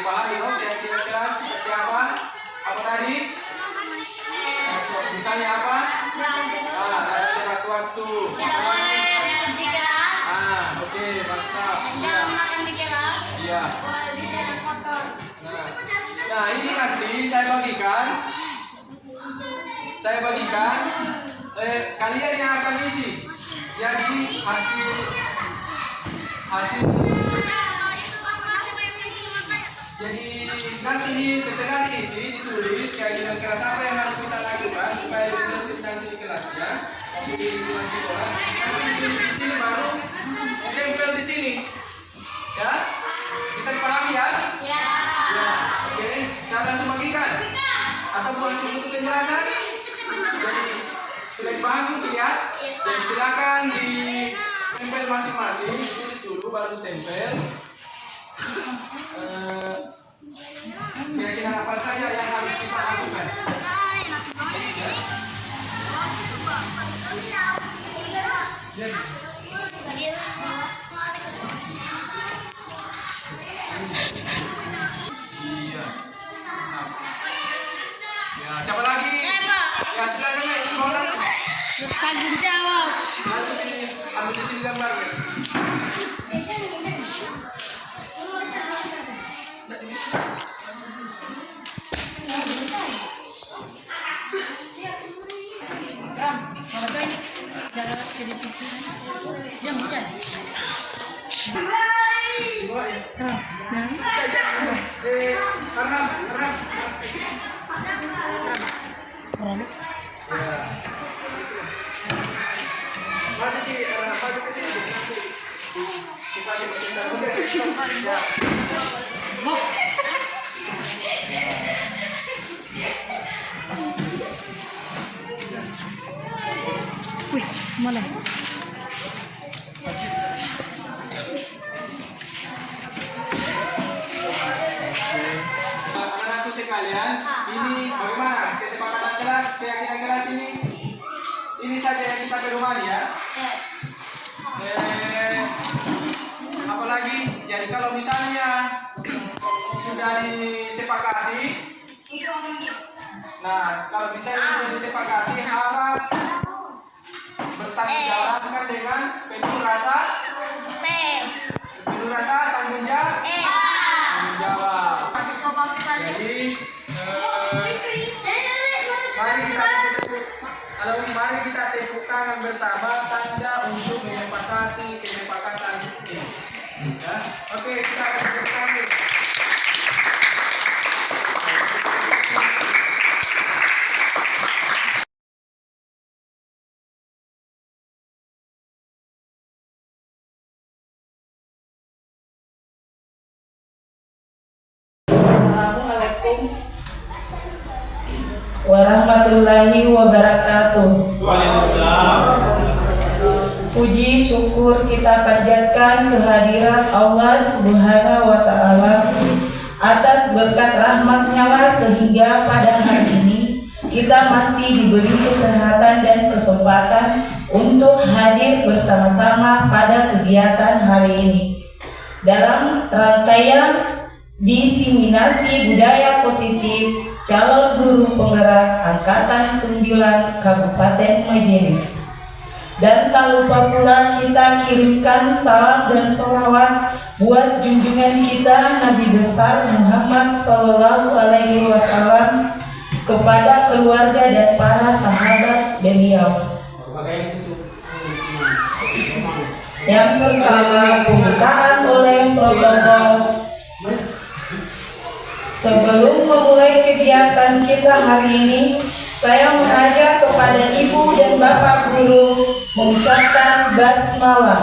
dipahami dong keyakinan keras seperti apa? Apa tadi? Misalnya apa? Dalam waktu. Oke, mantap. Jangan makan di keras. Iya. Di jalan kotor. Nah, ini nanti saya bagikan kalian yang akan isi. Jadi hasil jadi nanti ini setelah diisi ditulis keinginan keras apa yang harus kita lakukan supaya ditulis nanti di kelasnya di lingkungan sekolah. Nanti ditulis di sini baru ditempel di sini. Ya, bisa dipahami ya? Ya. Oke, saya langsung bagikan atau masih untuk penjelasan? Jadi sudah dipahami mungkin ya? Dan silakan ditempel masing-masing, tulis dulu baru ditempel. Kira-kira apa saja yang harus kita lakukan? Ya. Ya, siapa lagi? Ya, silakan langsung. Tanggung jawab. Langsung ini ambil di sini gambar. Wih, mana? Anak-anakku sekalian, ini bagaimana kesepakatan kelas, keyakinan kelas ini? Ini saja yang kita pedomani ya. Apalagi, jadi kalau misalnya sudah disepakati, nah kalau misalnya sudah disepakati harap bertanggung jawab dengan penuh rasa tanggung jawab. Jadi mari kita tepuk tangan bersama tanda untuk menyepakati kesepakatan ini. Ya, oke kita akan tepuk tangan. Assalamualaikum warahmatullahi wabarakatuh. Waalaikumsalam. Puji syukur kita panjatkan kehadirat Allah Subhanahu wa Ta'ala atas berkat rahmat-Nya sehingga pada hari ini kita masih diberi kesehatan dan kesempatan untuk hadir bersama-sama pada kegiatan hari ini dalam rangkaian diseminasi budaya positif calon guru penggerak angkatan 9 Kabupaten Majene. Dan tak lupa pula kita kirimkan salam dan sholawat buat junjungan kita Nabi besar Muhammad Sallallahu Alaihi Wasallam kepada keluarga dan para sahabat beliau. Yang pertama, pembukaan oleh protokol. Sebelum memulai kegiatan kita hari ini, saya mengajak kepada ibu dan bapak guru mengucapkan basmalah.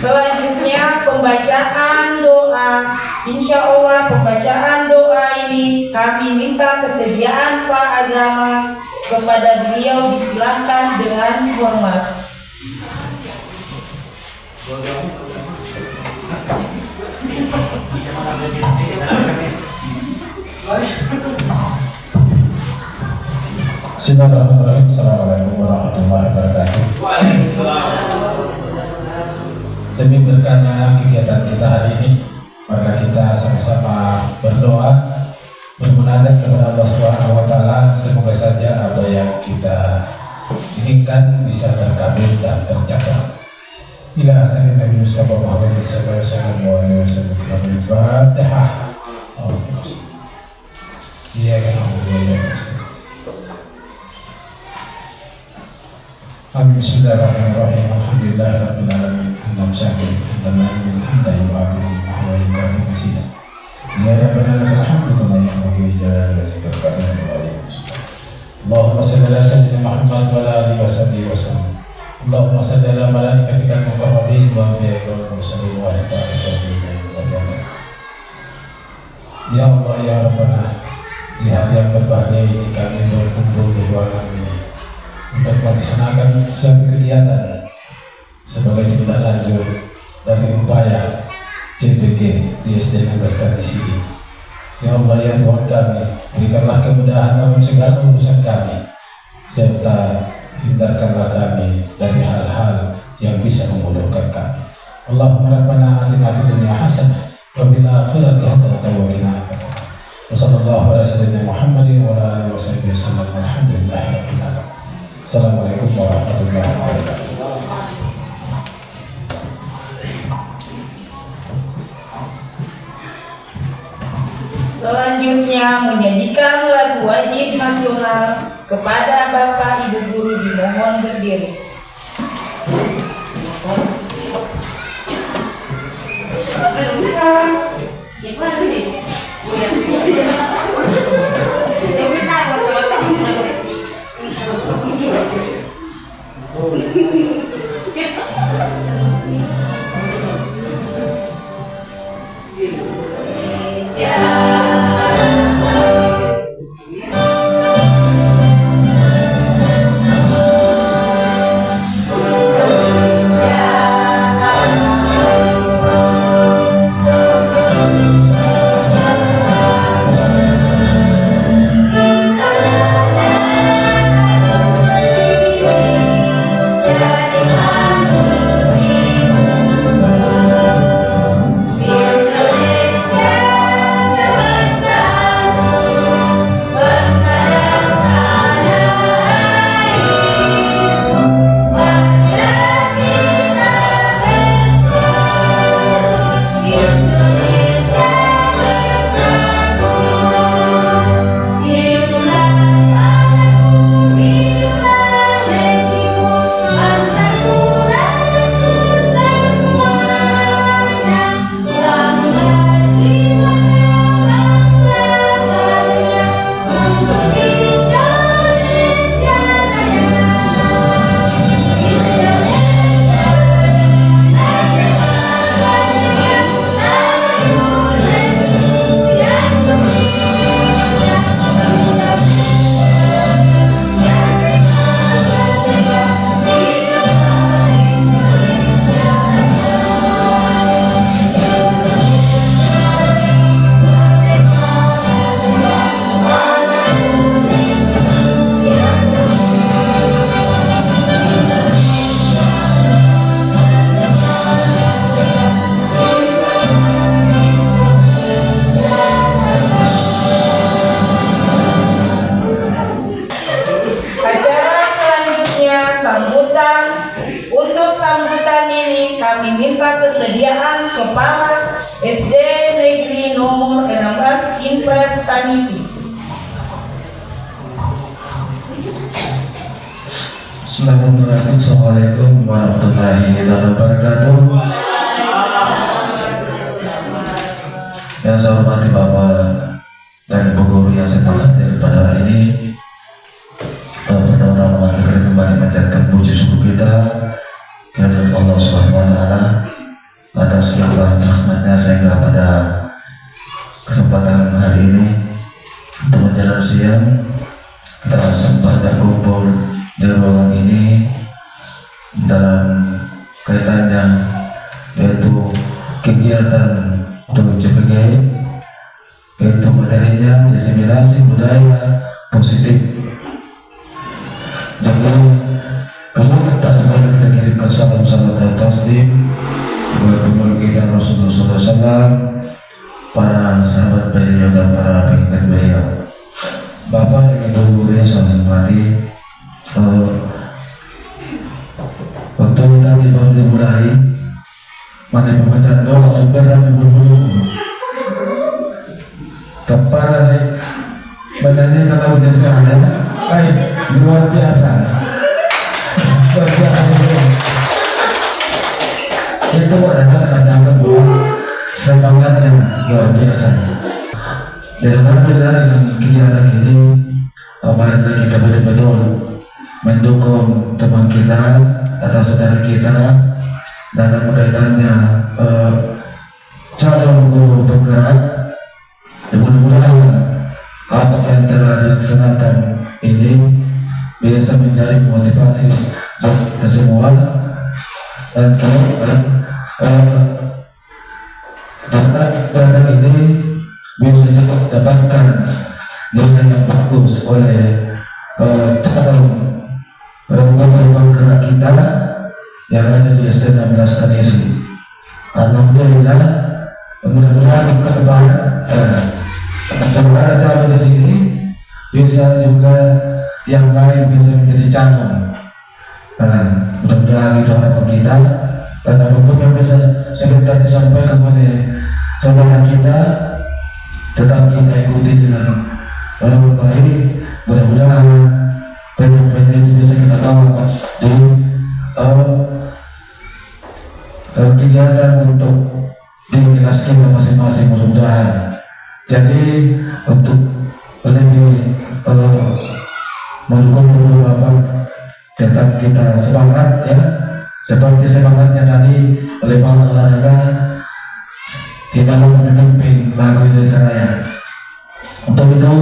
Selanjutnya pembacaan doa. Insya Allah pembacaan doa ini kami minta kesediaan Pak Agama kepada beliau, disilahkan dengan hormat. Bismillahirrahmanirrahim. Assalamualaikum warahmatullahi wabarakatuh. Demi berkahnya kegiatan kita hari ini, maka kita sama-sama berdoa, bermunajat kepada Allah Subhanahu wa taala, semoga saja apa yang kita inginkan bisa terkabul dan tercapai. Ila akhir Nabi Mustafa Muhammad sallallahu alaihi wasallam. Al-Fatihah. Iya kan, Amin. Bismillahirrahmanirrahim. Alhamdulillahirabbil alamin. Hamdan syakir, hamdan lillahi hamdan yu'afihi wa yukafi masyidah. Ya Rabbana lakal hamdu kama yanbaghi li jalali wajhika wa li'azimi. Allahumma shalli ala sayyidina Muhammad wa ala alihi wa sahbihi wa sallam. Allahumma salli ala malaikatika al-muqarrabin wa anbiya'ika wal mursalin wa ala alihi wa sahbihi. Ya Allah ya Rabbana, di hari yang berbahagia ini kami berkumpul di ruangan ini untuk melaksanakan suatu kegiatan sebagai tindak lanjut dari upaya CPG di SD 16 Tradisi. Ya Allah ya Tuhan kami, berikanlah kemudahan dalam segala urusan kami, serta hindarkanlah kami dari hal-hal yang bisa memudahkan kami. Allahumma rabbana atina fid dunya hasanah wa fil akhirati hasanah wa qina adzabannar. Wassallallahu ala sayyidina Muhammadin wa ala alihi wasallam. Alhamdulillahirabbil alamin. Assalamualaikum warahmatullahi wabarakatuh. Selanjutnya menyanyikan lagu wajib nasional kepada Bapak Ibu Guru dimohon berdiri. kesediaan Kepala SD Negeri nomor 16 Impres Tanisi. Bismillahirrahmanirrahim. Assalamualaikum warahmatullahi wabarakatuh. Yang saya hormati Bapak dan Ibu Guru yang saya hadir pada hari ini, pertama-tama kita kembali menjadikan puji syukur kita kehadirat Allah Subhanahu wa taala atas limpahan rahmatnya sehingga pada kesempatan hari ini untuk menjelang siang kita sempat berkumpul di ruangan ini dalam kaitannya yaitu kegiatan untuk CPG, yaitu materinya diseminasi budaya positif. Jadi kemudian kita kirimkan salam-salam dan taslim Wasallam, para sahabat beliau dan para pengikut beliau. Bapak dan Ibu yang saya hormati, waktu tadi baru dimulai, mana pembacaan doa sebenarnya berbulu. Kepala badannya kalau udah serana, luar biasa. Luar biasa. Itu adalah tanda kedua semangat yang luar biasa. Dan alhamdulillah dengan kegiatan ini, marilah kita betul-betul mendukung teman kita atau saudara kita dalam kaitannya calon guru penggerak. Mudah-mudahan apa yang telah dilaksanakan ini bisa menjadi motivasi untuk kita semua, dan dana ini bisa didapatkan nilai yang bagus oleh calon guru penggerak kita yang ada di SD 16 Kanesi. Alhamdulillah, mudah-mudahan ke depan saudara calon di sini bisa juga yang lain bisa menjadi calon. Mudah-mudahan itu harapan kita, dan apapun yang bisa sebentar disampaikan oleh saudara kita tetap kita ikuti dengan baik. Mudah-mudahan penyampaian itu bisa kita bawa di kegiatan untuk di kelas kita masing-masing, mudah-mudahan. Jadi untuk lebih mendukung betul Bapak, tetap kita semangat ya, seperti semangatnya tadi oleh Pak Olahraga, kita mau memimpin lagu Indonesia Raya. Untuk itu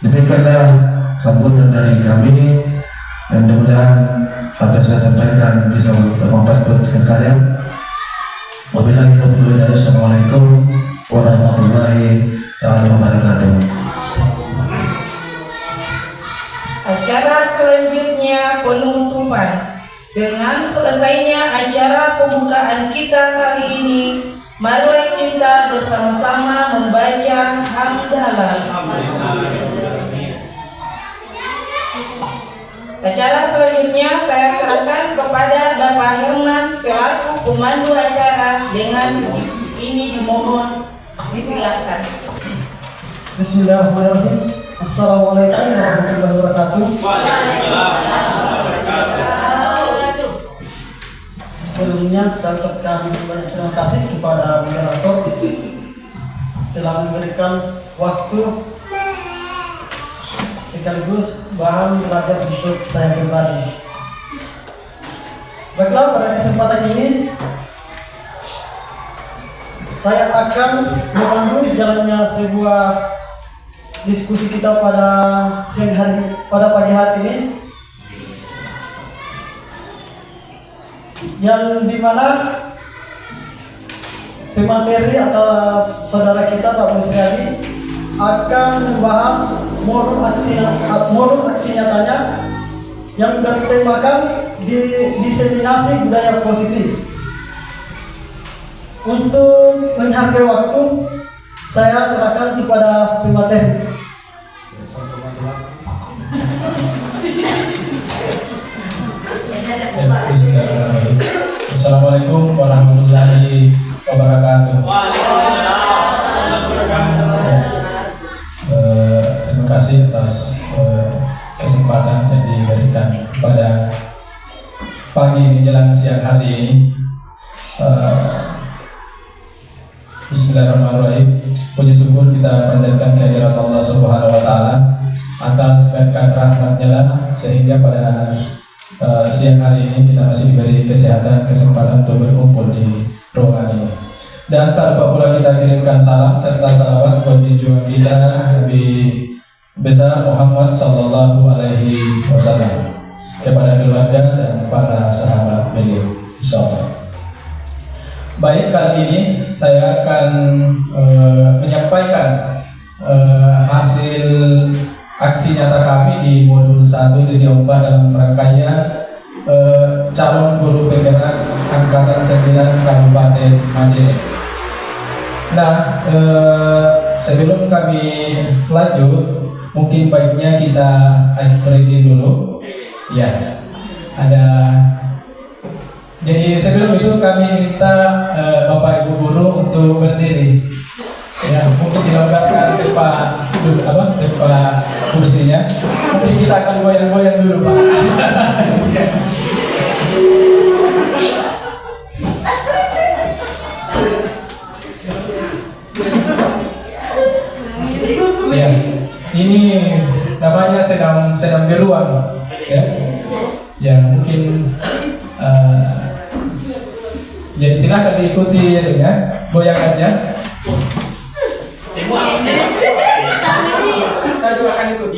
demikianlah sambutan dari kami, dan mudah-mudahan apa yang saya sampaikan bisa bermanfaat buat sekalian. Wabillahi taufiq wal hidayah. Assalamualaikum warahmatullahi wabarakatuh. Acara selanjutnya penutupan. Dengan selesainya acara pembukaan kita kali ini, marilah kita bersama-sama membaca hamdalah. Acara selanjutnya saya serahkan kepada Bapak Herman selaku pemandu acara. Dengan ini dimohon disilakan. Bismillahirrahmanirrahim. Assalamualaikum warahmatullahi wabarakatuh. Sebelumnya saya ucapkan banyak terima kasih kepada moderator telah memberikan waktu sekaligus bahan belajar untuk saya pribadi. Baiklah, pada kesempatan ini saya akan memandu jalannya sebuah diskusi kita pada pagi hari ini, yang dimana pemateri atas saudara kita Pak Musriadi akan membahas modul aksi nyatanya yang bertemakan diseminasi budaya positif. Untuk menghargai waktu, saya serahkan kepada pemateri. Bismillahirrahmanirrahim. Assalamualaikum warahmatullahi wabarakatuh. Terima kasih atas kesempatan yang diberikan pada pagi menjelang siang hari ini. Bismillahirrahmanirrahim. Puji syukur kita panjatkan kehadirat Allah Subhanahu wa taala atas berkat rahmat-Nya lah, sehingga pada siang hari ini kita masih diberi kesehatan, kesempatan untuk berkumpul di ruangan ini. Dan tak lupa pula kita kirimkan salam serta salawat buat junjungan kita Nabi besar Muhammad sallallahu alaihi wasallam, kepada keluarga dan para sahabat beliau, insyaallah. Baik, kali ini saya akan menyampaikan hasil aksi nyata kami di modul 1.4 dalam rangkaian calon guru penggerak angkatan 9 Kabupaten Majene. Nah, sebelum kami lanjut, mungkin baiknya kita ice breaking dulu. Ya, ada. Jadi sebelum itu kami minta Bapak Ibu guru untuk berdiri. Ya, mungkin dilonggarkan depan kursinya. Mungkin kita akan goyang-goyang dulu, Pak. Ya, ini namanya sedang beruang, ya. Ya, mungkin jadi silahkan diikuti ya, goyangannya. Saya juga akan ikut.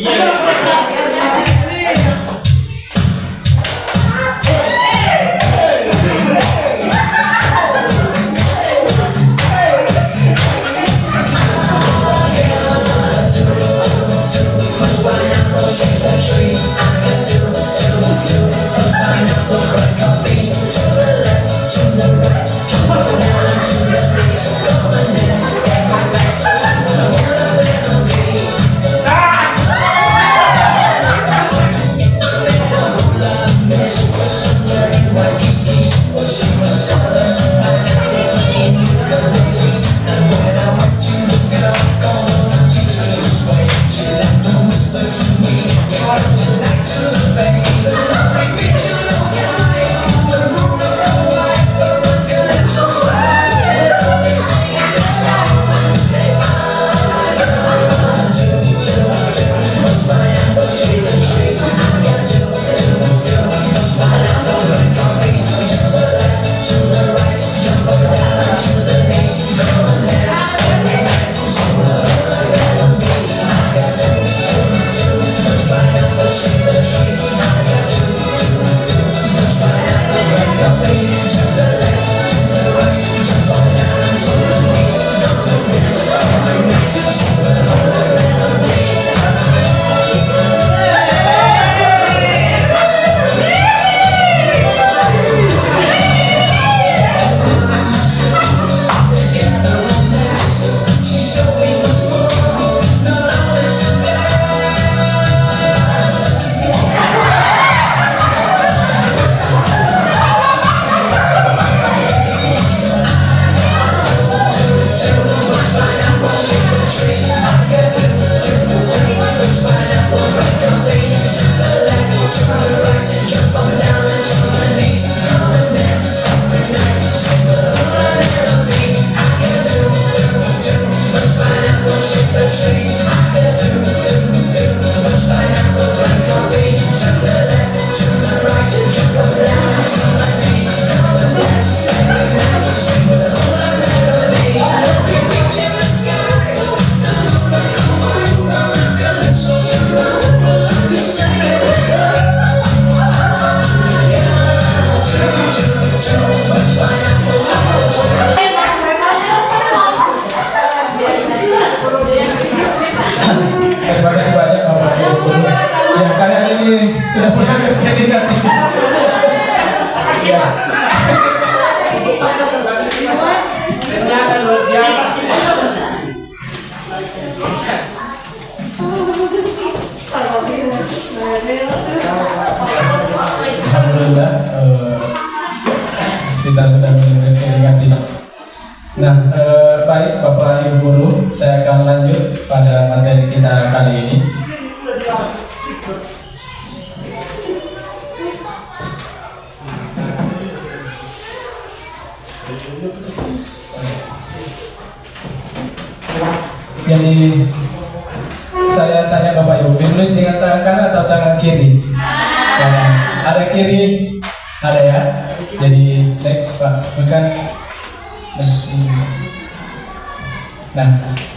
Terima kasih banyak Bapak Ibu. Ya, kalian ini sudah pernah berkandidat. Ya. Ternyata luar biasa. Alhamdulillah, kita sudah mendengarkan. Nah, baik Bapak Ibu guru, saya akan lanjut pada materi kita kali ini. Jadi saya tanya Bapak Ibu, menulis dengan tangan kanan atau tangan kiri? Nah, ada kiri, ada ya. Jadi next Pak, bukan. Nah,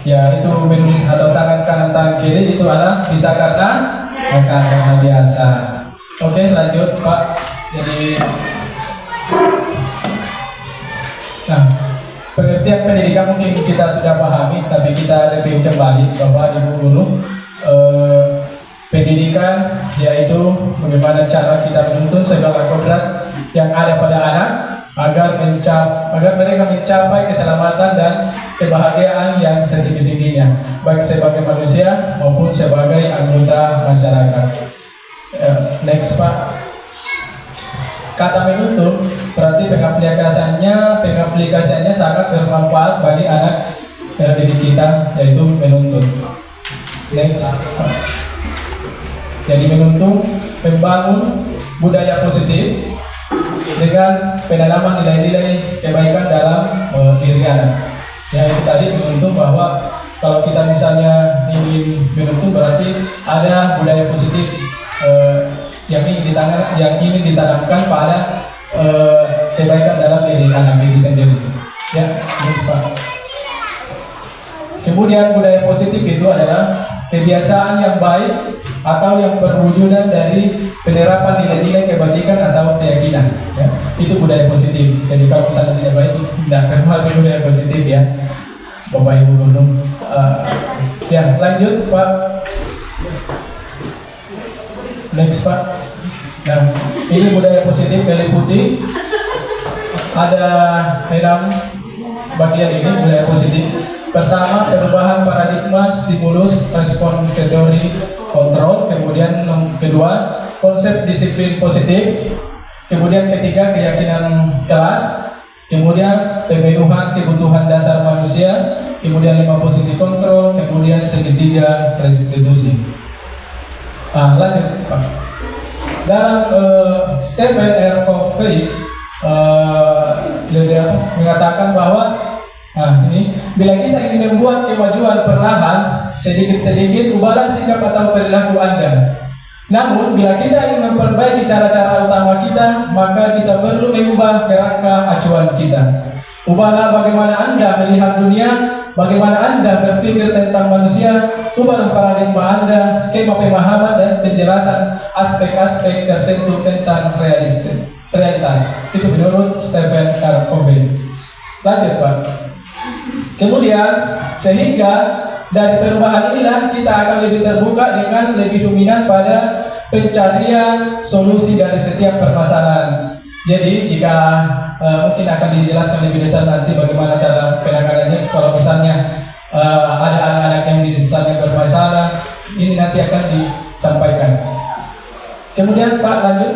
ya itu menulis atau tangan kanan tangan kiri itu adalah bisa karena biasa. Oke, lanjut Pak. Jadi, nah, pengertian pendidikan mungkin kita sudah pahami, tapi kita review kembali Bapak Ibu guru. pendidikan, yaitu bagaimana cara kita menuntun segala kodrat yang ada pada anak agar mereka mencapai keselamatan dan kebahagiaan yang setinggi-tingginya, baik sebagai manusia maupun sebagai anggota masyarakat. Next Pak. Kata menuntun berarti pengaplikasiannya sangat bermanfaat bagi anak didik kita, yaitu menuntun. Next. Jadi menuntun membangun budaya positif dengan penanaman nilai-nilai kebaikan dalam diri anak. Ya, itu tadi menuntun bahwa kalau kita misalnya ingin menuntun berarti ada budaya positif yang ingin ditanamkan pada kebaikan dalam diri anak itu sendiri. Ya, next Pak. Kemudian budaya positif itu adalah kebiasaan yang baik atau yang berwujudan dari penerapan nilai-nilai kebajikan atau keyakinan. Ya, itu budaya positif. Jadi kalau misalnya tidak baik, tidak termasuk budaya positif ya, Bapak Ibu Guru. Ya, lanjut Pak. Next Pak. Nah, ini budaya positif meliputi ada 6 bagian ini budaya positif. Pertama, perubahan paradigma, stimulus, respon ke teori, kontrol. Kemudian kedua, konsep disiplin positif. Kemudian ketiga, keyakinan kelas. Kemudian pemenuhan kebutuhan dasar manusia. Kemudian 5 posisi kontrol. Kemudian segitiga restitusi. Lanjut Pak. Dalam Stephen R. Covey mengatakan bahwa bila kita ingin membuat kemajuan perlahan, sedikit-sedikit ubahlah sikap atau perilaku Anda. Namun bila kita ingin memperbaiki cara-cara utama kita, maka kita perlu mengubah kerangka acuan kita. Ubahlah bagaimana Anda melihat dunia, bagaimana Anda berpikir tentang manusia. Ubahlah paradigma Anda, skema pemahaman dan penjelasan aspek-aspek tertentu tentang realitas. Itu menurut Stephen R. Covey. Lanjut Pak. Kemudian sehingga dari perubahan inilah kita akan lebih terbuka dengan lebih dominan pada pencarian solusi dari setiap permasalahan. Jadi jika mungkin akan dijelaskan lebih detail nanti bagaimana cara penanganannya. Kalau misalnya ada anak-anak yang misalnya bermasalah, ini nanti akan disampaikan. Kemudian Pak lanjut.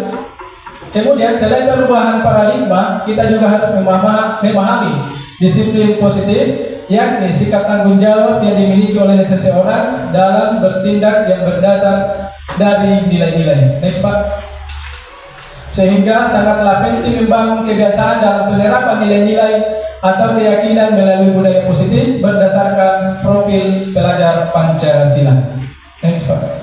Kemudian selain perubahan paradigma, kita juga harus memahami disiplin positif, yakni sikap tanggung jawab yang dimiliki oleh seseorang dalam bertindak yang berdasar dari nilai-nilai. Next Pak. Sehingga sangatlah penting membangun kebiasaan dalam penerapan nilai-nilai atau keyakinan melalui budaya positif berdasarkan profil pelajar Pancasila. Next Pak.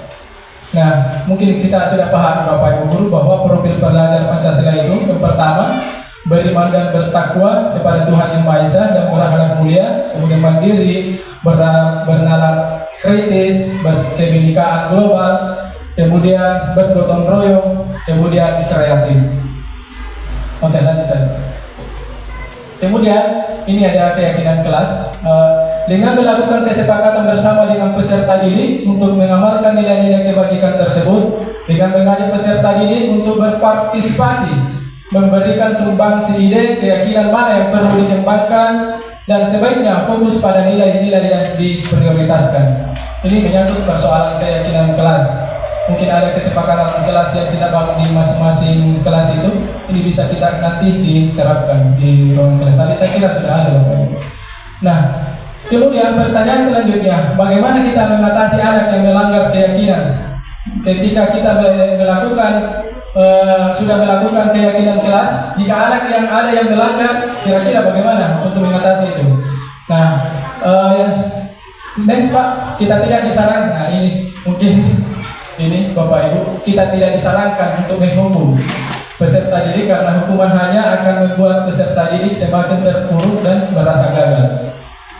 Nah, mungkin kita sudah paham Bapak Ibu Guru bahwa profil pelajar Pancasila itu yang pertama, beriman dan bertakwa kepada Tuhan Yang Maha Esa dan berakhlak mulia, kemudian mandiri, bernalar kritis, berkebinekaan global, kemudian bergotong royong, kemudian kreatif. Oke, lanjut saya. Kemudian ini ada keyakinan kelas. Dengan melakukan kesepakatan bersama dengan peserta didik untuk mengamalkan nilai-nilai kebajikan tersebut, dengan mengajak peserta didik untuk berpartisipasi, memberikan sumbangsi ide keyakinan mana yang perlu dikembangkan, dan sebaiknya fokus pada nilai-nilai yang diprioritaskan. Ini menyangkut persoalan keyakinan kelas. Mungkin ada kesepakatan kelas yang tidak bangun di masing-masing kelas itu, ini bisa kita nanti diterapkan di ruang kelas. Tadi saya kira sudah ada Bapak Ibu. Nah, kemudian pertanyaan selanjutnya, bagaimana kita mengatasi anak yang melanggar keyakinan? Ketika kita sudah melakukan keyakinan kelas, jika anak yang ada yang melanggar, kira-kira bagaimana untuk mengatasi itu? Nah, next Pak, kita tidak disarankan. Nah ini mungkin ini Bapak Ibu, kita tidak disarankan untuk menghukum peserta didik karena hukuman hanya akan membuat peserta didik semakin terpuruk dan merasa gagal.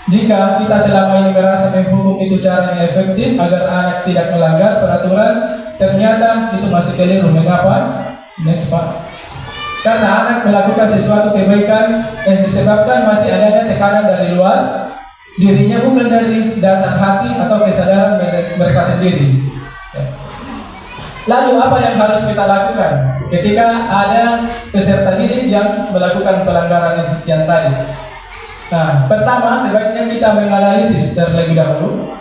Jika kita selama ini merasa menghukum itu cara yang efektif agar anak tidak melanggar peraturan, ternyata itu masih keliru. Mengapa? Next Pak. Karena anak melakukan sesuatu kebaikan yang disebabkan masih adanya tekanan dari luar, dirinya bukan dari dasar hati atau kesadaran mereka sendiri. Lalu apa yang harus kita lakukan ketika ada peserta didik yang melakukan pelanggaran yang tadi? Nah, pertama sebaiknya kita menganalisis terlebih dahulu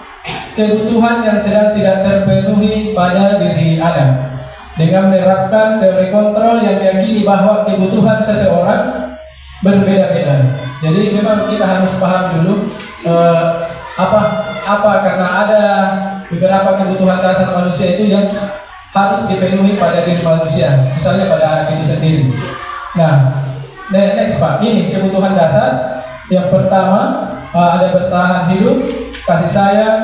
kebutuhan yang sedang tidak terpenuhi pada diri anak dengan menerapkan teori kontrol yang meyakini bahwa kebutuhan seseorang berbeda-beda. Jadi memang kita harus paham dulu apa karena ada beberapa kebutuhan dasar manusia itu yang harus dipenuhi pada diri manusia, misalnya pada anak itu sendiri. Nah, next Pak, ini kebutuhan dasar. Yang pertama ada bertahan hidup, kasih sayang,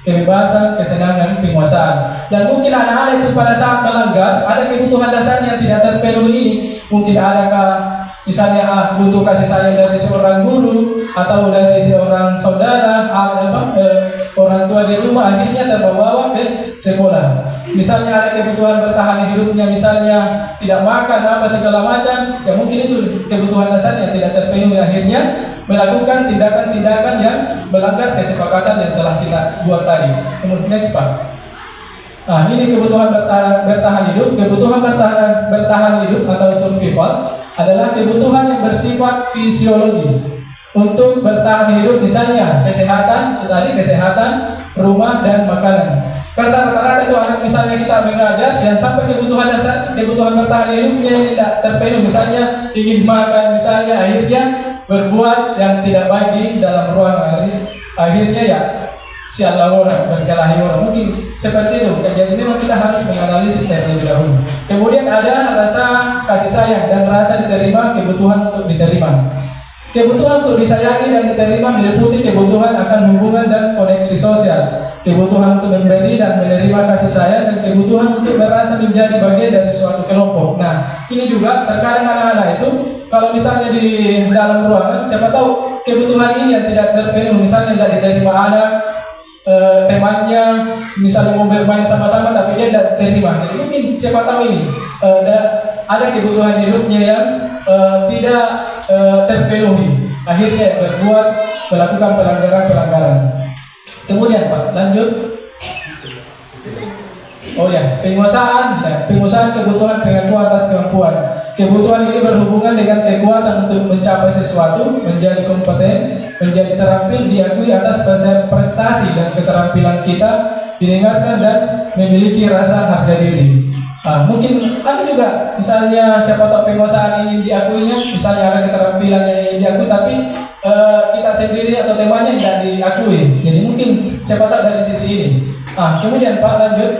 kebebasan, kesenangan, penguasaan. Dan mungkin anak-anak itu pada saat melanggar ada kebutuhan dasar yang tidak terpenuhi ini. Mungkin adakah misalnya butuh kasih sayang dari seorang guru atau dari seorang saudara, orang tua di rumah, akhirnya terbawa ke sekolah. Misalnya ada kebutuhan bertahan hidupnya, misalnya tidak makan apa segala macam, ya mungkin itu kebutuhan dasar yang tidak terpenuhi, akhirnya melakukan tindakan-tindakan yang melanggar kesepakatan yang telah kita buat tadi. Kemudian next Pak. Nah, ini kebutuhan bertahan hidup. Kebutuhan bertahan hidup atau survival adalah kebutuhan yang bersifat fisiologis untuk bertahan hidup, misalnya kesehatan, kesehatan, rumah dan makanan. Karena rata-rata itu anak misalnya kita mengajar dan sampai kebutuhan dasar, kebutuhan bertahan hidupnya tidak terpenuhi, misalnya ingin makan, misalnya akhirnya berbuat yang tidak baik di dalam ruangan, akhirnya ya sialah orang, berkelahi orang, mungkin seperti itu. Jadi memang kita harus menganalisis terlebih dahulu. Kemudian ada rasa kasih sayang dan rasa diterima, kebutuhan untuk diterima. Kebutuhan untuk disayangi dan diterima meliputi kebutuhan akan hubungan dan koneksi sosial, kebutuhan untuk memberi dan menerima kasih sayang, dan kebutuhan untuk merasa menjadi bagian dari suatu kelompok. Nah, ini juga terkadang anak-anak itu kalau misalnya di dalam ruangan, siapa tahu kebutuhan ini yang tidak terpenuhi, misalnya tidak diterima anak, temannya misalnya mau bermain sama-sama tapi dia tidak terima. Jadi mungkin siapa tahu ini ada kebutuhan hidupnya yang tidak terpenuhi, akhirnya berbuat melakukan pelanggaran. Kemudian Pak, lanjut. Oh ya, penguasaan. Nah, penguasaan kebutuhan pengakuan atas kemampuan. Kebutuhan ini berhubungan dengan kekuatan untuk mencapai sesuatu, menjadi kompeten, menjadi terampil, diakui atas prestasi dan keterampilan kita, didengarkan dan memiliki rasa harga diri. Nah, mungkin ada juga misalnya siapa tahu penguasaan ini diakuinya, misalnya ada keterampilan yang ingin diakui tapi kita sendiri atau temannya tidak diakui. Jadi mungkin siapa tahu dari sisi ini. Kemudian Pak lanjut.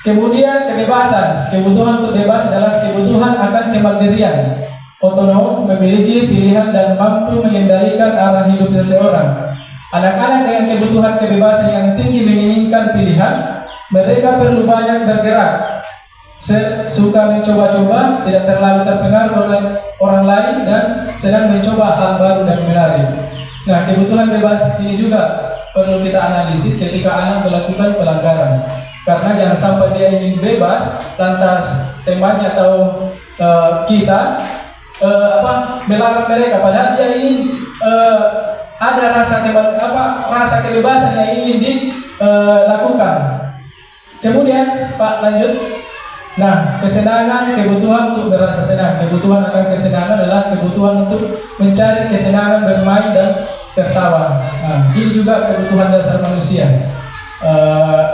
Kemudian kebebasan. Kebutuhan untuk bebas adalah kebutuhan akan kemandirian, otonom, memiliki pilihan dan mampu mengendalikan arah hidup seseorang. Anak-anak dengan kebutuhan kebebasan yang tinggi menginginkan pilihan, mereka perlu banyak bergerak, suka mencoba-coba, tidak terlalu terpengaruh oleh orang lain, dan sedang mencoba hal baru dan menarik. Nah, kebutuhan bebas ini juga perlu kita analisis ketika anak melakukan pelanggaran. Karena jangan sampai dia ingin bebas, lantas temannya atau kita melarang mereka, padahal dia ingin ada rasa kebebasan yang ingin dilakukan. Kemudian Pak lanjut. Nah, kesenangan, kebutuhan untuk merasa senang. Kebutuhan akan kesenangan adalah kebutuhan untuk mencari kesenangan, bermain dan tertawa. Nah, ini juga kebutuhan dasar manusia.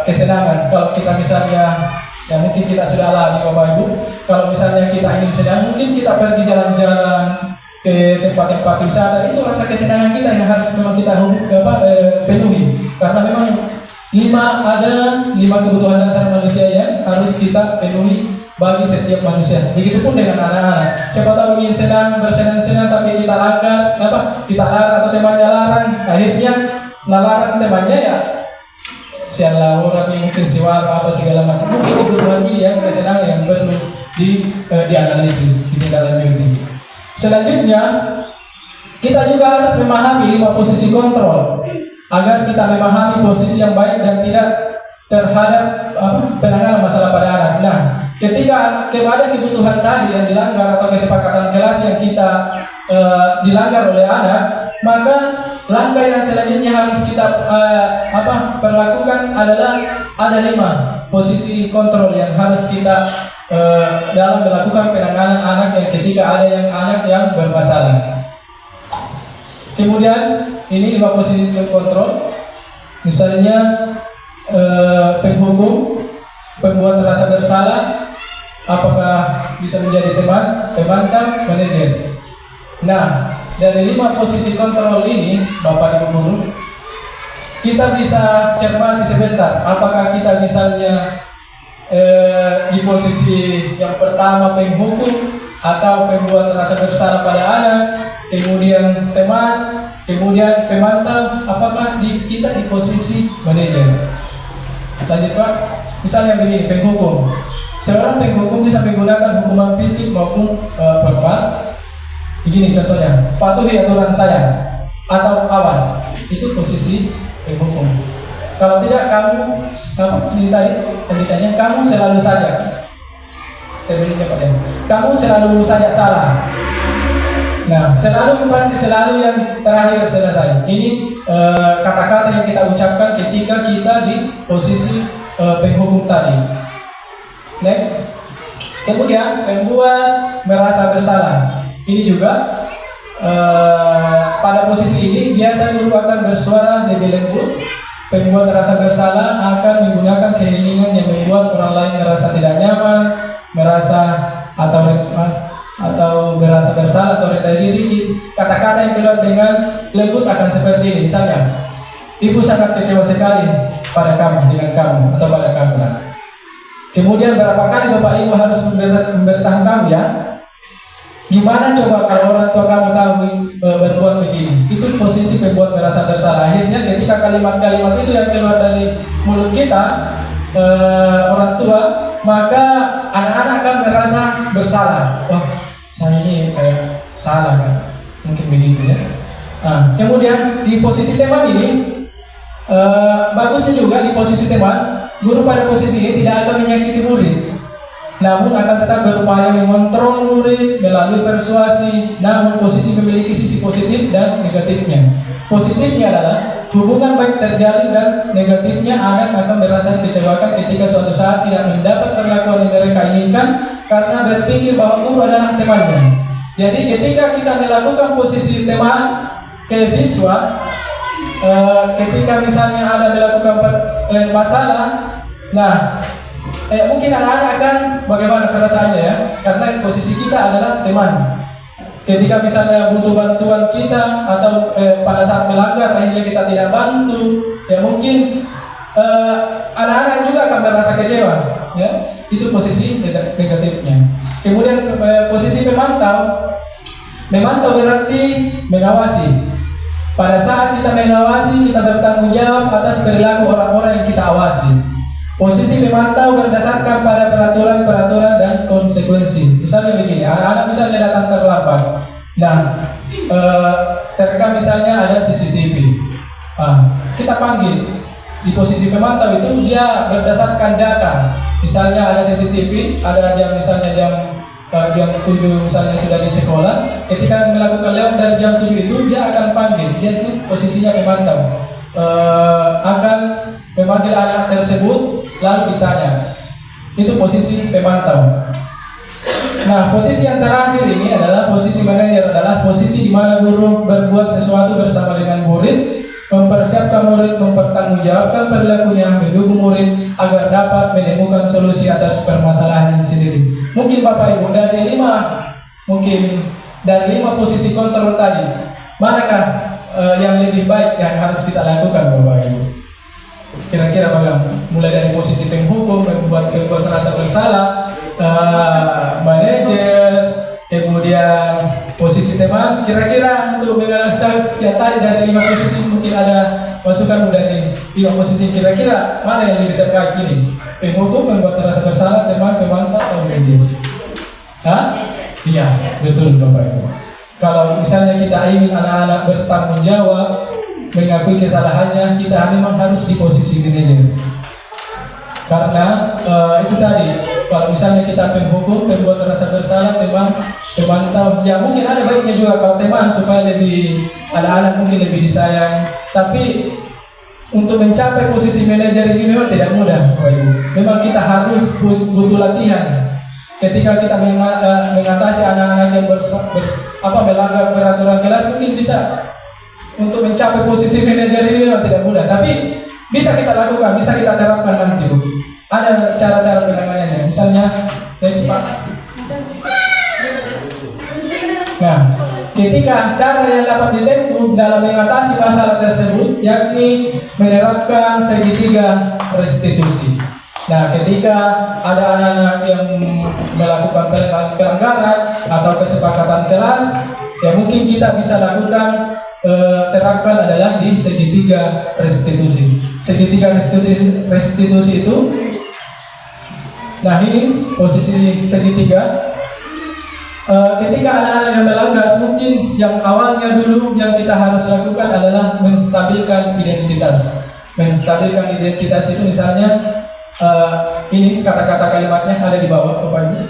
Kesenangan. Kalau kita misalnya, ya mungkin kita sudah alami Bapak Ibu, kalau misalnya kita ingin senang, mungkin kita pergi jalan-jalan ke tempat-tempat wisata, itu rasa kesenangan kita yang harus memang kita penuhi. Karena memang ada 5 kebutuhan dasar manusia yang harus kita penuhi bagi setiap manusia. Begitupun dengan anak-anak. Siapa tahu ingin senang, bersenang-senang, tapi kita langgar, kita larang atau temannya larang, akhirnya melarang temannya ya sialah orang yang mungkin siwar apa segala macam. Mungkin kebutuhan ini yang kesenangan yang perlu dianalisis, ditindaklanjuti. Selanjutnya kita juga harus memahami 5 posisi kontrol agar kita memahami posisi yang baik dan tidak terhadap penanganan masalah pada anak. Nah, ketika ada kebutuhan tadi yang dilanggar atau kesepakatan kelas yang kita dilanggar oleh anak, maka langkah yang selanjutnya harus kita perlakukan adalah ada 5. posisi kontrol yang harus kita dalam melakukan penanganan anak yang ketika ada anak yang bermasalah. Kemudian ini 5 posisi kontrol, misalnya penghukum, pembuat rasa bersalah, apakah bisa menjadi teman, pemantau, manajer. Nah, dari 5 posisi kontrol ini, Bapak Ibu Guru, kita bisa cermati sebentar, apakah kita misalnya di posisi yang pertama penghukum atau pembuat rasa bersalah pada anak, kemudian teman, kemudian pemantau, apakah kita di posisi manajer. Lanjut Pak, misalnya begini, penghukum. Seorang penghukum bisa menggunakan hukuman fisik maupun verbal. Begini contohnya, patuhi aturan saya atau awas, itu posisi penghukum. Kalau tidak kamu ini tadi kamu selalu saja. Sebelumnya Pak Den, kamu selalu saja salah. Nah, selalu pasti selalu yang terakhir selesai. Ini kata-kata yang kita ucapkan ketika kita di posisi penghukum tadi. Next. Kemudian pembuat merasa bersalah. Ini juga pada posisi ini biasa guru akan bersuara lebih lembut. Pembuat merasa bersalah akan menggunakan keinginan yang membuat orang lain merasa tidak nyaman, merasa atau merasa bersalah atau rendah diri. Kata-kata yang keluar dengan lembut akan seperti ini. Misalnya, ibu sangat kecewa sekali pada kamu, dengan kamu atau pada kamu. Kemudian berapa kali Bapak Ibu harus memberitahu kamu ya? Gimana coba kalau orang tua kamu tahu berbuat begini? Itu posisi pembuat merasa bersalah. Akhirnya ketika kalimat-kalimat itu yang keluar dari mulut kita, orang tua, maka anak-anak akan merasa bersalah. Wah, saya ini kayak salah kan? Mungkin begitu ya. Nah, kemudian di posisi teman ini, bagusnya juga di posisi teman, guru pada posisi ini tidak akan menyakiti murid, namun akan tetap berupaya mengontrol murid melalui persuasi. Namun posisi memiliki sisi positif dan negatifnya. Positifnya adalah hubungan baik terjalin, dan negatifnya anak akan merasa dikecewakan ketika suatu saat tidak mendapat perlakuan yang mereka inginkan karena berpikir bahwa guru adalah temannya. Jadi ketika kita melakukan posisi teman ke siswa, ketika misalnya ada melakukan masalah, nah mungkin anak-anak akan bagaimana perasaannya ya, karena posisi kita adalah teman. Ketika misalnya butuh bantuan kita atau pada saat melanggar akhirnya kita tidak bantu, ya mungkin anak-anak juga akan merasa kecewa, ya. Itu posisi negatifnya. Kemudian posisi memantau berarti mengawasi. Pada saat kita mengawasi, kita bertanggung jawab atas perilaku orang-orang yang kita awasi. Posisi memantau berdasarkan pada peraturan-peraturan dan konsekuensi. Misalnya begini, anak-anak misalnya datang terlambat. Nah, terekam misalnya ada CCTV. Kita panggil. Di posisi pemantau itu dia berdasarkan data. Misalnya ada CCTV, ada misalnya jam 7 misalnya sudah di sekolah. Ketika melakukan lewat dari jam 7 itu dia akan panggil. Dia itu posisinya pemantau. Akan memanggil anak tersebut lalu ditanya. Itu posisi pemantau. Nah, posisi yang terakhir ini adalah posisi manajer, adalah posisi di mana guru berbuat sesuatu bersama dengan murid, mempersiapkan murid, mempertanggungjawabkan perilakunya, mendukung murid agar dapat menemukan solusi atas permasalahan sendiri. Mungkin Bapak Ibu dari 5 posisi kontrol tadi, manakah yang lebih baik yang harus kita lakukan Bapak Ibu? Kira-kira bagaimana? Mulai dari posisi penghukum, membuat rasa bersalah, manajer, kemudian posisi teman. Kira-kira untuk mengasah yang tadi dari 5 posisi mungkin ada masukan dari 5 posisi. Kira-kira mana yang lebih terbaik ini? Penghukum, membuat rasa bersalah, teman, pemantau, atau manajer? Iya, betul Bapak Ibu. Kalau misalnya kita ingin anak-anak bertanggung jawab, mengakui kesalahannya, kita memang harus di posisi manajer. Karena itu tadi, kalau misalnya kita penghukum, membuat rasa bersalah, teman, pemantau, ya mungkin ada baiknya juga kalau teman supaya lebih anak-anak mungkin lebih disayang. Tapi untuk mencapai posisi manajer ini memang tidak mudah, Bapak Ibu. Memang kita harus butuh latihan. Ketika kita mengatasi anak-anak yang melanggar peraturan kelas, mungkin bisa untuk mencapai posisi manajer ini memang tidak mudah. Tapi bisa kita lakukan, bisa kita terapkan nanti, Bu. Ada cara-cara penanganannya. Misalnya, next Pak. Nah, ketika cara yang dapat ditempuh dalam mengatasi masalah tersebut, yakni menerapkan segitiga restitusi. Nah, ketika ada anak-anak yang melakukan pelanggaran atau kesepakatan kelas, ya mungkin kita bisa lakukan terapkan adalah di segitiga restitusi. Segitiga restitusi itu, nah ini posisi segitiga. Ketika anak-anak yang melanggar, mungkin yang awalnya dulu yang kita harus lakukan adalah menstabilkan identitas. Menstabilkan identitas itu misalnya ini kata-kata kalimatnya ada di bawah, Bapak Ibu.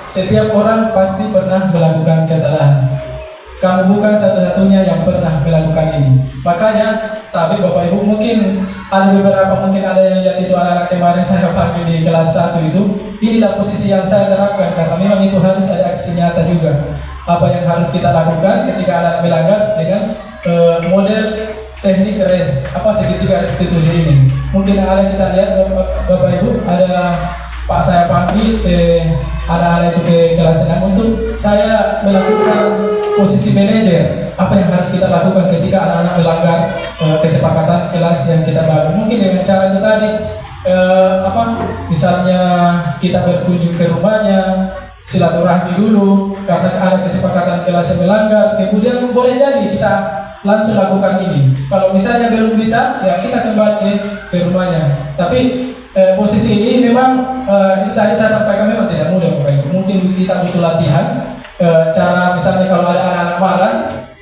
Setiap orang pasti pernah melakukan kesalahan. Kamu bukan satu-satunya yang pernah melakukan ini. Makanya, tapi Bapak Ibu mungkin ada beberapa, mungkin ada yang lihat itu anak-anak kemarin saya panggil di kelas 1 itu. Inilah posisi yang saya terapkan karena memang itu harus ada aksi nyata juga. Apa yang harus kita lakukan ketika anak melanggar dengan model teknik segitiga restitusi ini. Mungkin ada kita lihat Bapak Ibu, ada Pak saya panggil ke anak-anak itu ke kelas 6 untuk saya melakukan posisi manajer. Apa yang harus kita lakukan ketika anak-anak melanggar kesepakatan kelas yang kita bangun? Mungkin dengan cara itu tadi, misalnya kita berkunjung ke rumahnya, silaturahmi dulu karena ada kesepakatan kelas yang melanggar. Kemudian boleh jadi kita langsung lakukan ini. Kalau misalnya belum bisa, ya kita kembali ke rumahnya. Tapi posisi ini memang itu tadi saya sampaikan memang tidak mudah, Bapak. Mungkin kita butuh latihan. Cara misalnya kalau ada anak-anak marah,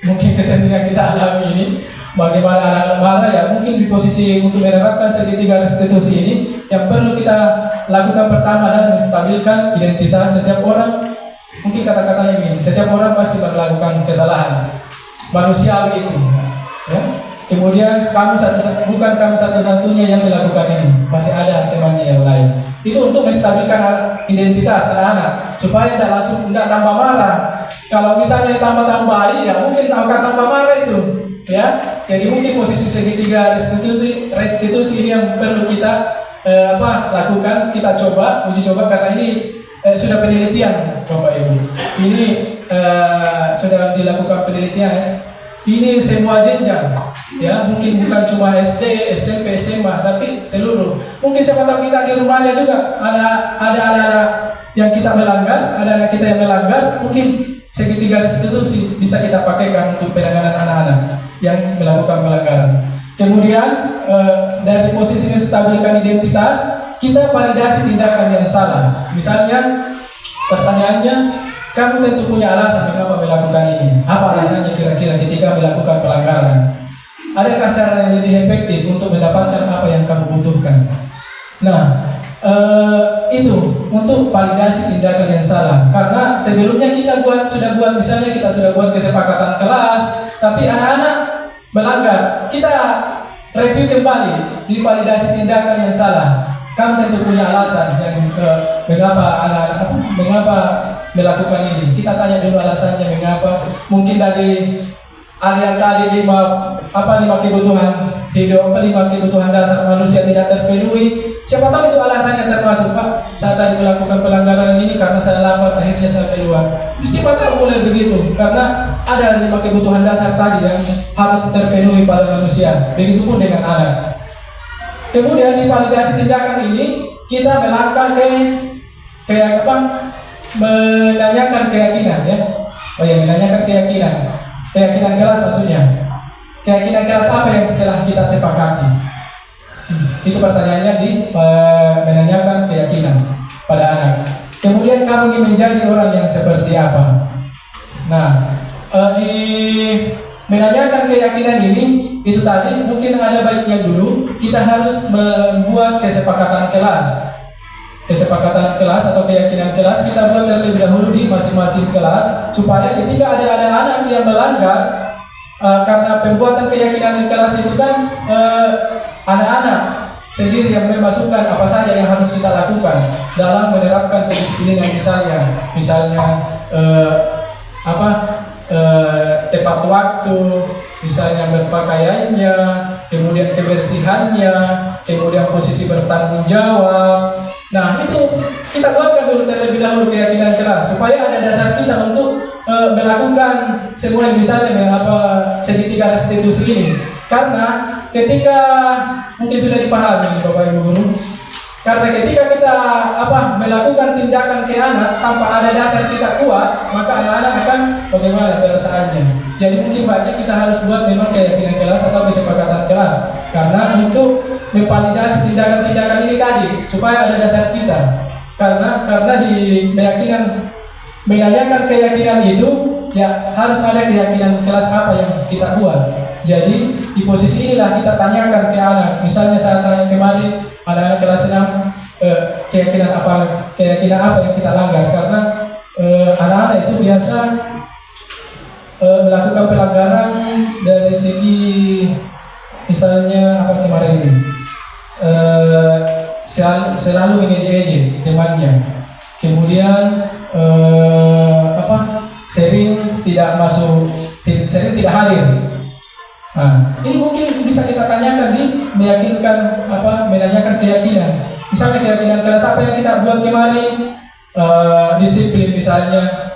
mungkin kesenian kita alami ini. Bagaimana anak-anak marah, ya mungkin di posisi untuk menerapkan segitiga restitusi ini, yang perlu kita lakukan pertama adalah menstabilkan identitas setiap orang. Mungkin kata-katanya begini, setiap orang pasti melakukan kesalahan. Manusiawi itu, ya. Kemudian bukan kamu satu-satunya yang melakukan ini, masih ada temannya yang lain. Itu untuk menstabilkan identitas anak-anak supaya tidak tambah marah. Kalau misalnya tambah-tambah, ya mungkin akan tambah marah itu, ya. Jadi mungkin posisi segitiga restitusi ini yang perlu kita lakukan, kita uji coba karena ini sudah penelitian, Bapak Ibu. Ini sudah dilakukan penelitian, ya. Ini semua jenjang, ya mungkin bukan cuma SD, SMP, SMA, tapi seluruh. Mungkin siapa tahu kita di rumahnya juga ada anak-anak yang kita melanggar, ada anak kita yang melanggar. Mungkin segitiga restitusi bisa kita pakaikan untuk penanganan anak-anak yang melakukan pelanggaran. Kemudian dari posisi menstabilkan identitas, kita validasi tindakan yang salah. Misalnya pertanyaannya, kamu tentu punya alasan mengapa melakukan ini. Apa alasannya kira-kira ketika melakukan pelanggaran? Adakah cara yang lebih efektif untuk mendapatkan apa yang kamu butuhkan? Nah, itu untuk validasi tindakan yang salah. Karena sebelumnya kita sudah buat misalnya kita sudah buat kesepakatan kelas, tapi anak-anak melanggar. Kita review kembali di validasi tindakan yang salah. Kamu tentu punya alasan yang mengapa melakukan ini. Kita tanya dulu alasannya mengapa. Mungkin dari ada yang tadi 5 kebutuhan hidup, 5 kebutuhan dasar manusia tidak terpenuhi. Siapa tahu itu alasannya termasuk, Pak, saya tadi melakukan pelanggaran ini karena saya lapar, akhirnya saya keluar. Siapa tahu boleh begitu, karena ada 5 kebutuhan dasar tadi yang harus terpenuhi pada manusia. Begitupun dengan anak. Kemudian di validasi tindakan ini kita melangkah menanyakan keyakinan, ya. Menanyakan keyakinan kelas maksudnya. Keyakinan kelas apa yang telah kita sepakati? Itu pertanyaannya di menanyakan keyakinan pada anak. Kemudian kamu ingin menjadi orang yang seperti apa? Nah, di menanyakan keyakinan ini, itu tadi mungkin ada baiknya dulu kita harus membuat kesepakatan kelas atau keyakinan kelas. Kita buat terlebih dahulu di masing-masing kelas supaya ketika ada anak yang melanggar, karena pembuatan keyakinan di kelas itu kan anak-anak sendiri yang memasukkan apa saja yang harus kita lakukan dalam menerapkan kedisiplinan, misalnya tepat waktu, misalnya berpakaiannya, kemudian kebersihannya, kemudian posisi bertanggung jawab. Nah, itu kita buatkan dulu terlebih dahulu keyakinan kelas supaya ada dasar kita untuk melakukan semua yang misalnya segitiga restitusi ini. Karena ketika mungkin sudah dipahami Bapak Ibu Guru, karena ketika kita melakukan tindakan ke anak tanpa ada dasar kita kuat, maka anak-anak akan bagaimana perasaannya. Jadi mungkin banyak kita harus buat memang keyakinan kelas atau kesepakatan kelas, karena untuk memvalidasi tindakan-tindakan ini tadi supaya ada dasar kita. Karena di keyakinan menanyakan keyakinan itu ya harus ada keyakinan kelas apa yang kita buat. Jadi di posisi inilah kita tanyakan ke anak. Misalnya saat tanya kemarin anak-anak kelas 6 keyakinan apa yang kita langgar, karena anak-anak itu biasa melakukan pelanggaran dari segi misalnya kemarin ini selalu mengejek-ejek temannya, kemudian sering tidak hadir. Nah, ini mungkin bisa kita tanyakan menanyakan keyakinan. Misalnya keyakinan kelas apa yang kita buat kemarin, disiplin misalnya.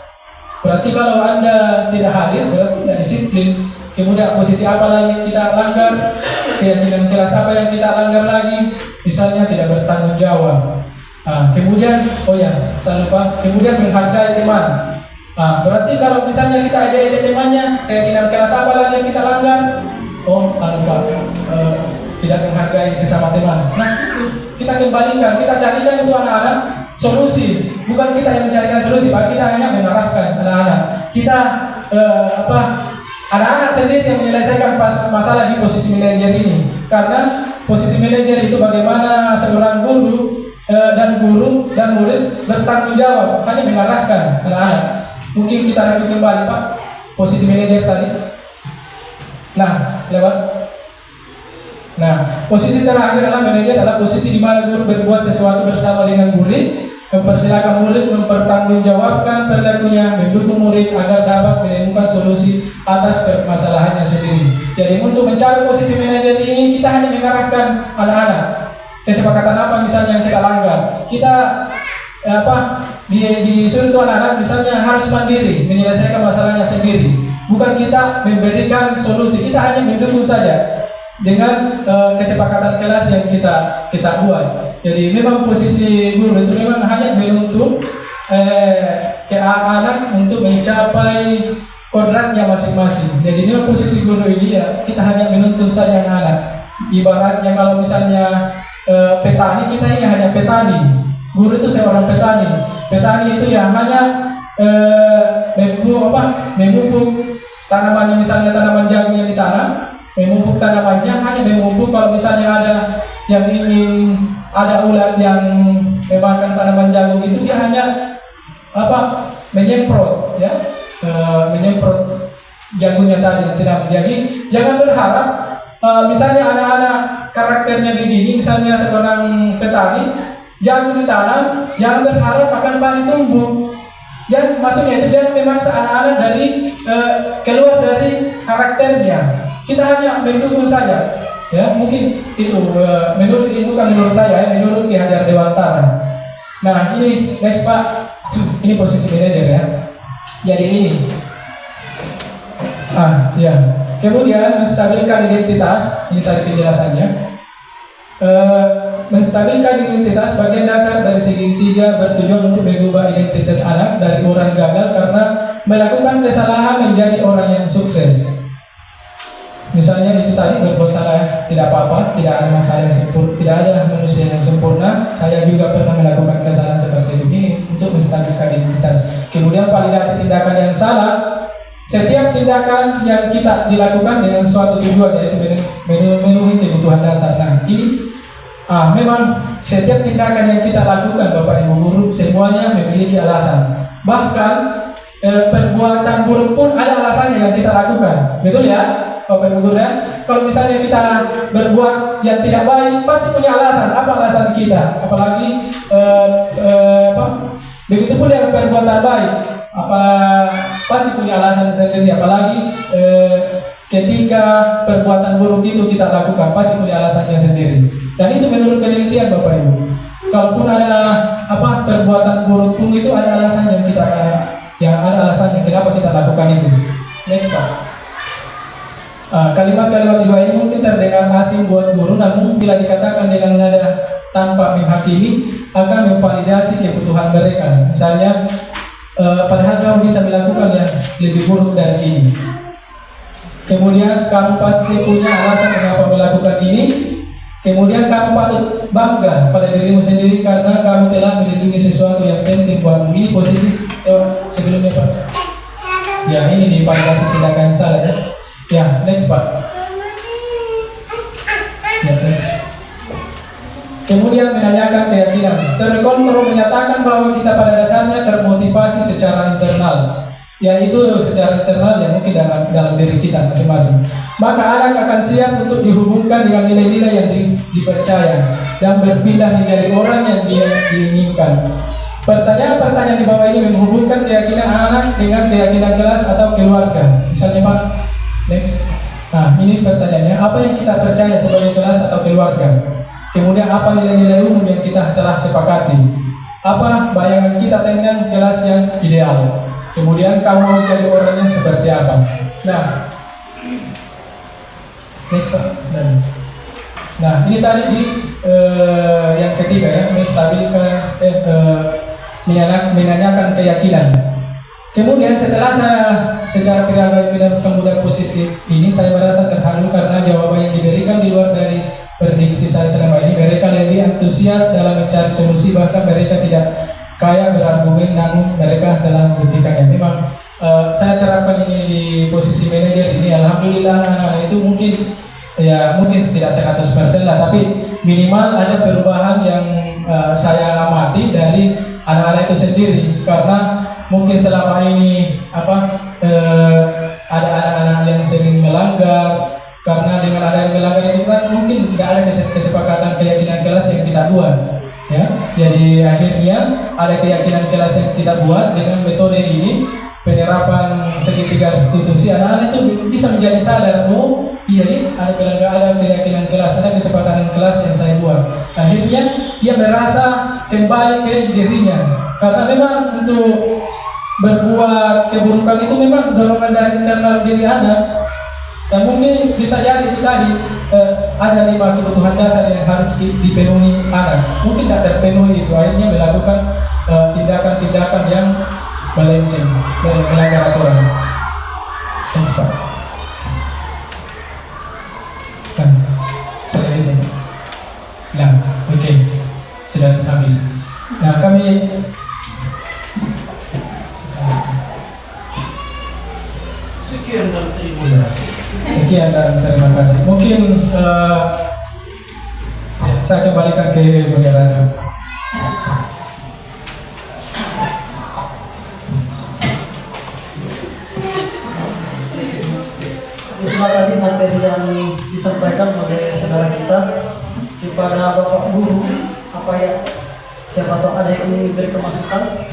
Berarti kalau Anda tidak hadir berarti tidak disiplin. Kemudian posisi apa lagi yang kita langgar? Keyakinan kelas apa yang kita langgar lagi? Misalnya tidak bertanggung jawab. Nah, kemudian kemudian menghargai teman. Nah, berarti kalau misalnya kita ajak-ajak temannya, keyakinan kelas apa lagi yang kita langgar? Tidak menghargai sesama teman. Nah, itu kita kembalikan, kita carikan itu anak-anak solusi. Bukan kita yang mencarikan solusi, Pak. Kita hanya mengarahkan anak-anak. Kita anak-anak sendiri yang menyelesaikan masalah di posisi manajer ini. Karena posisi manajer itu bagaimana seorang guru dan murid bertanggung jawab, hanya mengarahkan anak-anak. Mungkin kita review kembali Pak, posisi manajer tadi. Nah, posisi terakhir adalah manajer adalah posisi di mana guru berbuat sesuatu bersama dengan murid, mempersilakan murid mempertanggungjawabkan perilakunya, mendukung murid agar dapat menemukan solusi atas permasalahannya sendiri. Jadi untuk mencari posisi manajer ini kita hanya mengarahkan anak-anak. Kesepakatan apa misalnya yang kita langgar? Kita disuruh anak-anak misalnya harus mandiri, menyelesaikan masalahnya sendiri. Bukan kita memberikan solusi, kita hanya mendukung saja dengan kesepakatan kelas yang kita buat. Jadi memang posisi guru itu memang hanya menuntun ke anak untuk mencapai kodratnya masing-masing. Jadi memang posisi guru ini ya kita hanya menuntun saja anak-anak. Ibaratnya kalau misalnya petani, kita ini hanya petani. Guru itu seorang petani. Petani itu ya hanya memupuk tanamannya, misalnya tanaman jagung yang ditanam, memupuk tanamannya, hanya memupuk. Kalau misalnya ada yang ingin ada ulat yang memakan tanaman jagung itu, dia hanya menyemprot ya, menyemprot jagungnya tadi. Jadi jangan berharap misalnya anak-anak karakternya begini, misalnya seorang petani jagung ditanam, jangan berharap akan padi tumbuh. Jangan, maksudnya itu jangan memaksa anak-anak dari keluar dari karakternya. Kita hanya mendukung saja. Ya, mungkin itu menurut ini, bukan menurut saya, menurut Ki Hajar Dewantara. Nah, ini next Pak. Ini posisi manajer ya. Jadi ini. Ya. Kemudian menstabilkan identitas, ini tadi penjelasannya. Menstabilkan identitas bagian dasar dari segitiga bertujuan untuk mengubah identitas anak dari orang gagal karena melakukan kesalahan menjadi orang yang sukses. Misalnya itu tadi berbuat salah tidak apa-apa, tidak ada masalah yang sempurna, tidak ada manusia yang sempurna. Saya juga pernah melakukan kesalahan seperti itu. Ini untuk menstabilkan identitas. Kemudian validasi tindakan yang salah. Setiap tindakan yang kita dilakukan dengan suatu tujuan, yaitu memenuhi kebutuhan dasar. Nah, ini memang setiap tindakan yang kita lakukan Bapak Ibu Guru semuanya memiliki alasan. Bahkan perbuatan buruk pun ada alasannya yang kita lakukan, betul ya Bapak Ibu Guru ya? Kalau misalnya kita berbuat yang tidak baik, pasti punya alasan. Apa alasan kita? Apalagi begitu pun yang perbuatan baik, pasti punya alasan sendiri. Apalagi ketika perbuatan buruk itu kita lakukan, pasti punya alasannya sendiri. Dan itu menurut penelitian Bapak Ibu. Kalaupun ada perbuatan buruk pun itu ada alasan yang ada alasannya kenapa kita lakukan itu. Next Pak. Kalimat-kalimat di bawah ini mungkin terdengar asing buat guru, namun bila dikatakan dengan nada tanpa menghakimi akan memvalidasi kebutuhan mereka. Misalnya, padahal kamu bisa melakukan yang lebih buruk dari ini. Kemudian kamu pasti punya alasan kenapa melakukan ini. Kemudian kamu patut bangga pada dirimu sendiri karena kamu telah melindungi sesuatu yang penting buatmu. Ini posisi sebelumnya Pak. Ya ini divalidasi tindakan salah ya. Ya, next Pak. Ya, next. Kemudian menanyakan keyakinan. Terkontrol menyatakan bahwa kita pada dasarnya termotivasi secara internal, yaitu secara internal yang mungkin dalam diri kita masing-masing. Maka anak akan siap untuk dihubungkan dengan nilai-nilai yang dipercaya dan berpindah menjadi orang yang dia diinginkan. Pertanyaan-pertanyaan di bawah ini menghubungkan keyakinan anak dengan keyakinan kelas atau keluarga. Misalnya Pak. Next. Nah, ini pertanyaannya, apa yang kita percaya sebagai kelas atau keluarga? Kemudian apa nilai-nilai umum yang kita telah sepakati? Apa bayangan kita tentang kelas yang ideal? Kemudian kamu mau jadi orang yang seperti apa? Nah, next Pak. Nah, ini tadi di yang ketiga ya, menstabilkan menanyakan keyakinan. Kemudian setelah saya secara pribadi menemukan budaya positif ini, saya merasa terharu karena jawaban yang diberikan di luar dari prediksi saya selama ini. Mereka lebih antusias dalam mencari solusi, bahkan mereka tidak kaya berargumen, namun mereka telah membuktikannya. Memang saya terapkan ini di posisi manajer ini. Alhamdulillah anak-anak itu mungkin tidak 100% lah, tapi minimal ada perubahan yang saya amati dari anak-anak itu sendiri. Karena mungkin selama ini ada anak-anak yang sering melanggar, karena dengan ada yang melanggar itu kan mungkin tidak ada kesepakatan keyakinan kelas yang kita buat ya. Jadi akhirnya ada keyakinan kelas yang kita buat dengan metode ini, penerapan segitiga restitusi, anak-anak itu bisa menjadi sadar, oh iya nih ada keyakinan kelas, ada kesepakatan kelas yang saya buat. Akhirnya dia merasa kembali ke dirinya, karena memang untuk berbuat keburukan itu memang dorongan dari internal diri anak. Dan mungkin bisa jadi itu tadi ada 5 kebutuhan dasar yang harus dipenuhi anak. Mungkin tidak terpenuhi, itu akhirnya melakukan tindakan-tindakan yang melenceng, melanggar aturan. Thanks Pak. Selanjutnya. Nah, oke. Sudah habis. Nah, kami sekian dan terima kasih. Mungkin saya kembalikan ke moderator. Itulah tadi materi yang disampaikan oleh saudara kita kepada Bapak Guru. Apa ya, siapa tahu ada yang ingin beri masukan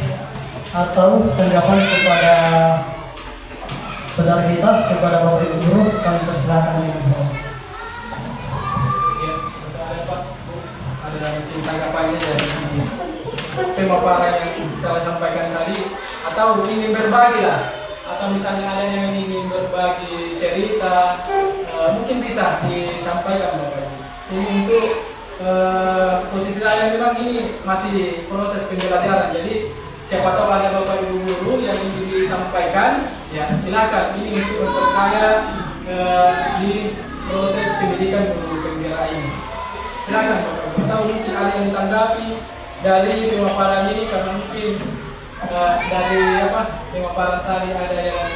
atau tanggapan kepada saudara kita, kepada Bapak Ibu Guru, kami persilakan dengan hormat. Ya, sebentar Pak, ada tanggapannya dari pemaparan yang saya sampaikan tadi, atau ingin berbagi lah, atau misalnya ada yang ingin berbagi cerita, mungkin bisa disampaikan Bapak. Ini untuk posisi saya memang ini masih proses pembelajaran, jadi siapa tahu ada Bapak Ibu Guru yang ingin disampaikan, ya silakan. Ini untuk memperkaya di proses pendidikan guru penggerak ini. Silakan Bapak Ibu. Atau mungkin ada yang ditanggapi dari pemaparan ini, karena mungkin dari pemaparan tadi ada yang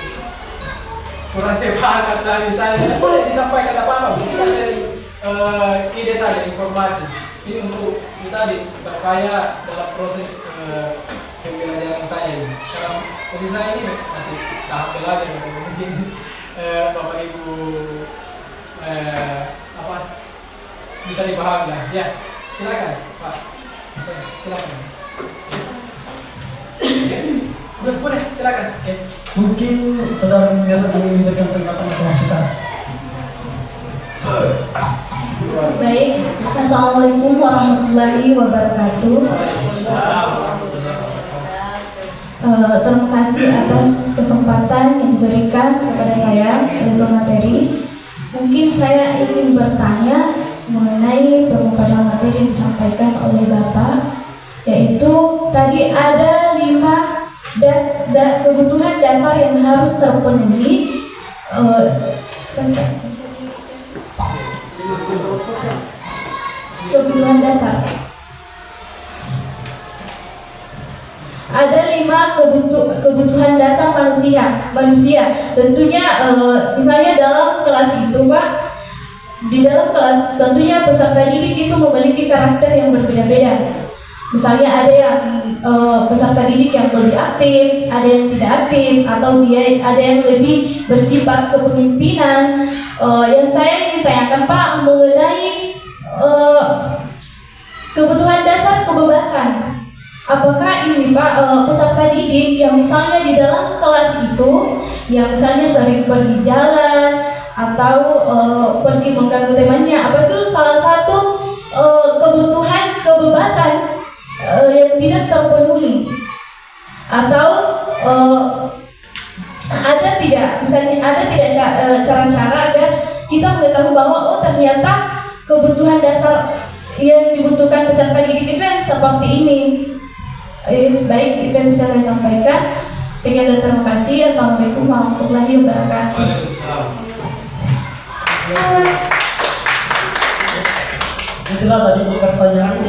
kurang sepakat dari saya. Boleh disampaikan apa-apa, kita sharing ide saja, informasi. Ini untuk kita diperkaya dalam proses pembelajaran saya ini. Karena posisi saya ini masih tahap belajar, mungkin Bapak Ibu bisa dipahami lah. Ya, silakan Pak. Silakan. Ya, boleh, silakan. Oke. Mungkin saudara Mirna ingin memberikan pendapat atau masukan. Baik, Assalamualaikum warahmatullahi wabarakatuh. Terima kasih atas kesempatan yang diberikan kepada saya oleh pemateri. Mungkin saya ingin bertanya mengenai beberapa materi yang disampaikan oleh Bapak, yaitu tadi ada 5 kebutuhan dasar yang harus terpenuhi. Kebutuhan dasar. Ada 5 kebutuhan dasar manusia. Tentunya misalnya dalam kelas itu Pak, di dalam kelas tentunya peserta didik itu memiliki karakter yang berbeda-beda. Misalnya ada yang peserta didik yang lebih aktif, ada yang tidak aktif, atau ada yang lebih bersifat kepemimpinan. Yang saya ingin tanyakan Pak mengenai kebutuhan dasar kebebasan. Apakah ini Pak peserta didik yang misalnya di dalam kelas itu yang misalnya sering pergi jalan atau pergi mengganggu temannya, apa itu salah satu kebutuhan kebebasan yang tidak terpenuhi? Atau ada tidak cara-cara agar kita mengetahui bahwa oh ternyata kebutuhan dasar yang dibutuhkan peserta didik itu yang seperti ini. Baik, itu yang bisa saya sampaikan. Sekian dan terima kasih. Assalamualaikum warahmatullahi wabarakatuh. Itulah tadi pertanyaan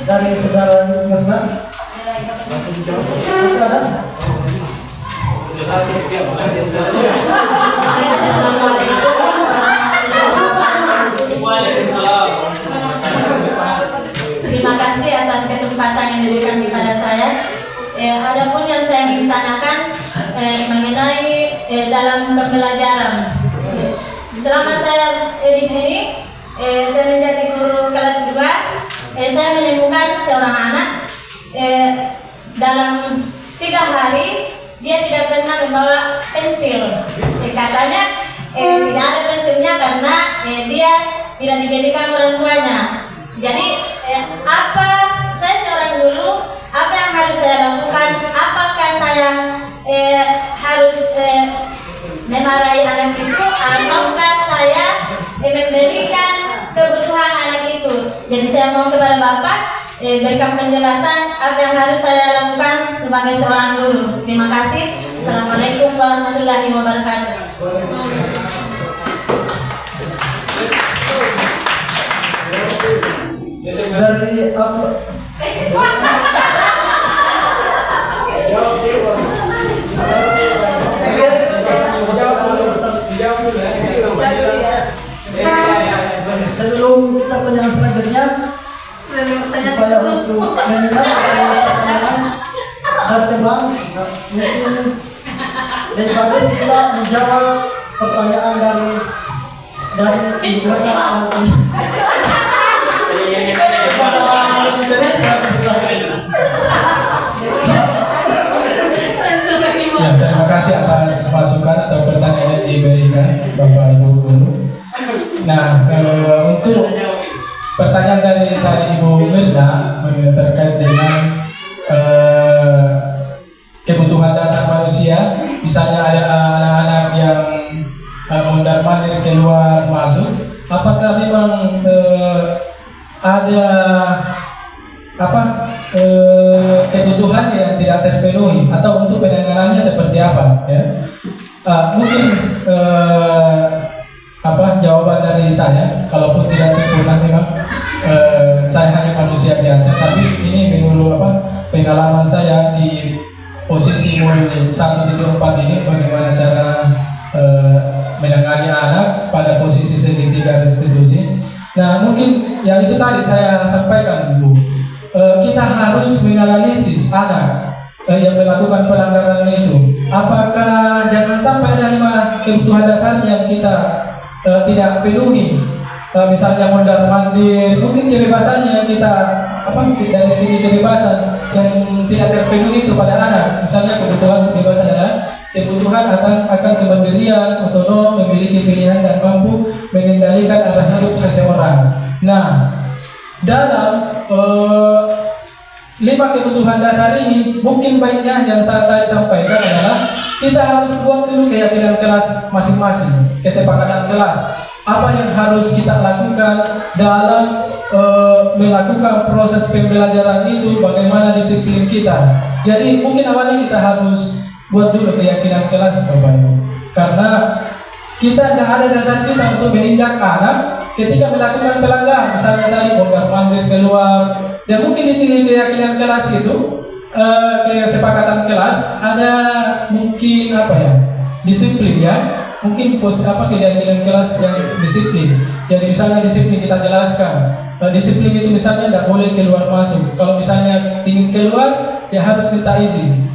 dari saudara Mirna. Masih dijawab? Masih ada? Terima kasih atas kesempatan yang diberikan kepada saya. Adapun yang saya ingin tanyakan mengenai dalam pembelajaran. Selama saya di sini, saya menjadi guru kelas 2. Saya menemukan seorang anak dalam 3 hari dia tidak pernah membawa pensil. Katanya tidak ada pensilnya karena dia tidak dibelikan orang tuanya. Jadi saya seorang guru, apa yang harus saya lakukan? Apakah saya harus memarahi anak itu ataukah saya memberikan kebutuhan anak itu? Jadi saya mau kepada Bapak berikan penjelasan apa yang harus saya lakukan sebagai seorang guru. Terima kasih. Assalamualaikum warahmatullahi wabarakatuh. Dari apa? Sebelum kita pertanyaan selanjutnya, supaya untuk menjelaskan pertanyaan tertebang, mungkin lebih bagus kita menjawab pertanyaan dari Mirna nanti. Ya, terima kasih atas masukan atau pertanyaan yang diberikan Bapak Ibu Guru. Nah, untuk pertanyaan dari tadi Ibu Mirna terkait dengan kebutuhan dasar manusia, misalnya ada anak-anak yang mondar-mandir keluar masuk, apakah memang ada kebutuhan yang tidak terpenuhi atau untuk penanganannya seperti apa ya? Mungkin jawaban dari saya, kalaupun tidak sempurna memang saya hanya manusia biasa, tapi ini menurut pengalaman saya di posisi murid 1.4 ini, bagaimana cara menangani anak pada posisi segitiga restitusi. Nah, mungkin yang itu tadi saya sampaikan dulu, kita harus menganalisis anak yang melakukan pelanggaran itu, apakah jangan sampai ada 5 kebutuhan dasar yang kita tidak penuhi? Misalnya mondar mandir, mungkin kebebasannya kita dari sini kebebasan yang tidak terpenuhi itu pada anak. Misalnya kebebasan adalah kebutuhan akan kemandirian, otonom, memiliki pilihan dan mampu mengendalikan arah hidup seseorang. Nah, dalam 5 kebutuhan dasar ini, mungkin baiknya yang saya tadi sampaikan adalah kita harus buat dulu keyakinan kelas masing-masing, kesepakatan kelas. Apa yang harus kita lakukan dalam melakukan proses pembelajaran itu, bagaimana disiplin kita. Jadi mungkin awalnya kita harus buat dulu keyakinan kelas, Bapak Ibu, karena kita tidak ada dasar kita untuk menindak anak ketika melakukan pelanggaran. Misalnya tadi mondar mandir keluar, dan mungkin di keyakinan kelas itu kesepakatan kelas ada mungkin disiplin ya. Mungkin keyakinan kelas yang disiplin. Jadi misalnya disiplin kita jelaskan. Disiplin itu misalnya tidak boleh keluar masuk. Kalau misalnya ingin keluar, ya harus minta izin.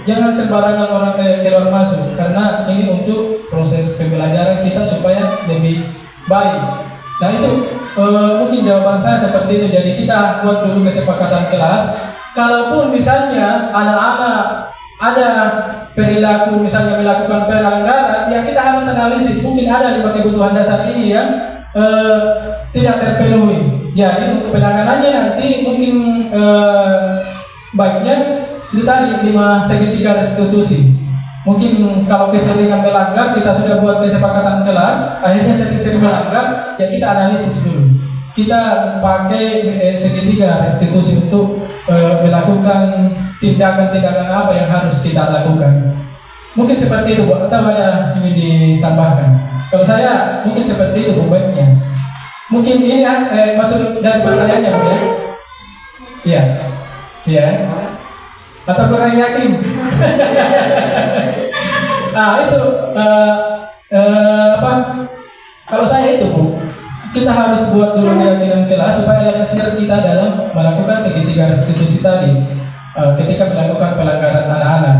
Jangan sembarangan orang keluar masuk, karena ini untuk proses pembelajaran kita supaya lebih baik. Nah itu mungkin jawaban saya seperti itu. Jadi kita buat dulu kesepakatan kelas. Kalaupun misalnya anak-anak ada perilaku misalnya melakukan pelanggaran, ya kita harus analisis. Mungkin ada 5 kebutuhan dasar ini yang tidak terpenuhi. Jadi untuk penanganannya nanti mungkin baiknya itu tadi 5 segitiga restitusi. Mungkin kalau keseringan melanggar, kita sudah buat kesepakatan kelas, akhirnya sering melanggar, ya kita analisis dulu. Kita pakai segitiga restitusi untuk melakukan tindakan-tindakan apa yang harus kita lakukan. Mungkin seperti itu, Bu, atau ada ingin ditambahkan? Kalau saya mungkin seperti itu, Bu, baiknya. Mungkin ini masuk dari pertanyaannya, Bu, ya? Iya. Iya. Atau kurang yakin? Itu kalau saya itu, Bu, kita harus buat dulu keyakinan kelas supaya ada dasar kita dalam melakukan segitiga restitusi tadi ketika melakukan pelanggaran anak-anak.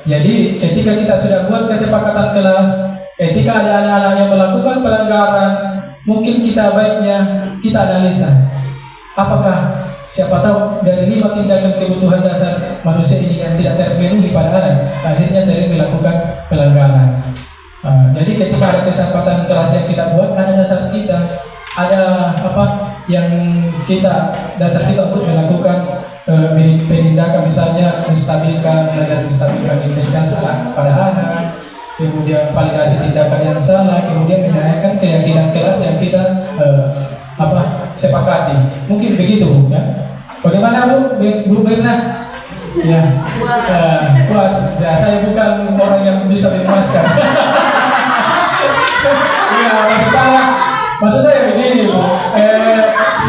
Jadi ketika kita sudah buat kesepakatan kelas, ketika ada anak-anak yang melakukan pelanggaran, mungkin kita baiknya kita analisa apakah siapa tahu dari 5 tindakan kebutuhan dasar manusia ini yang tidak terpenuhi pada anak, akhirnya sering melakukan pelanggaran. Jadi ketika ada kesempatan kelas yang kita buat, ada dasar kita, ada yang kita dasar kita untuk melakukan penindakan, misalnya menstabilkan integritas pada anak, kemudian validasi tindakan yang salah, kemudian menaikkan keyakinan kelas yang kita sepakati. Mungkin begitu, Bu, ya. Bagaimana, Bu Mirna? Ya, puas. Ya, saya bukan orang yang bisa memuaskan. Ya, maksud saya begini, Bu.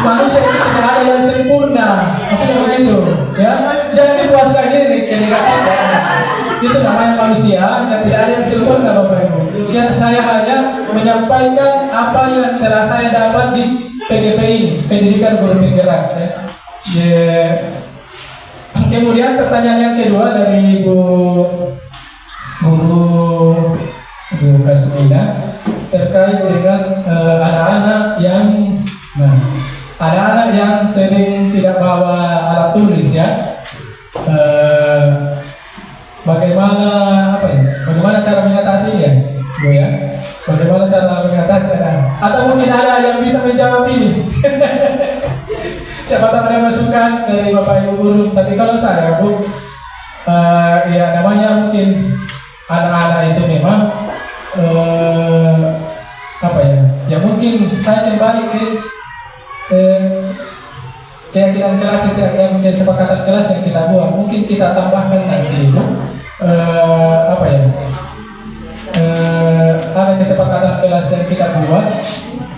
Manusia itu tidak ada yang sempurna. Maksudnya begitu, ya. Jangan dipuaskan gini itu namanya manusia yang tidak ada yang sempurna, Bapak Ibu. Saya hanya menyampaikan apa yang telah saya dapat di PGP ini, Pendidikan Guru Penggerak. Kemudian pertanyaan yang kedua dari Guru Kasmina terkait dengan anak-anak yang sering tidak bawa alat tulis, ya. Bagaimana cara mengatasinya, Bu, ya? Bagaimana cara mengatasi anak? Atau mungkin ada yang bisa menjawab ini? Siapa tahu ada masukan dari Bapak Ibu guru. Tapi kalau saya, Bu, ya namanya mungkin anak-anak itu memang ya mungkin saya kembali ke keyakinan kelas yang kesepakatan kelas yang kita buat. Mungkin kita tambahkan nanti itu ada kesepakatan kelas yang kita buat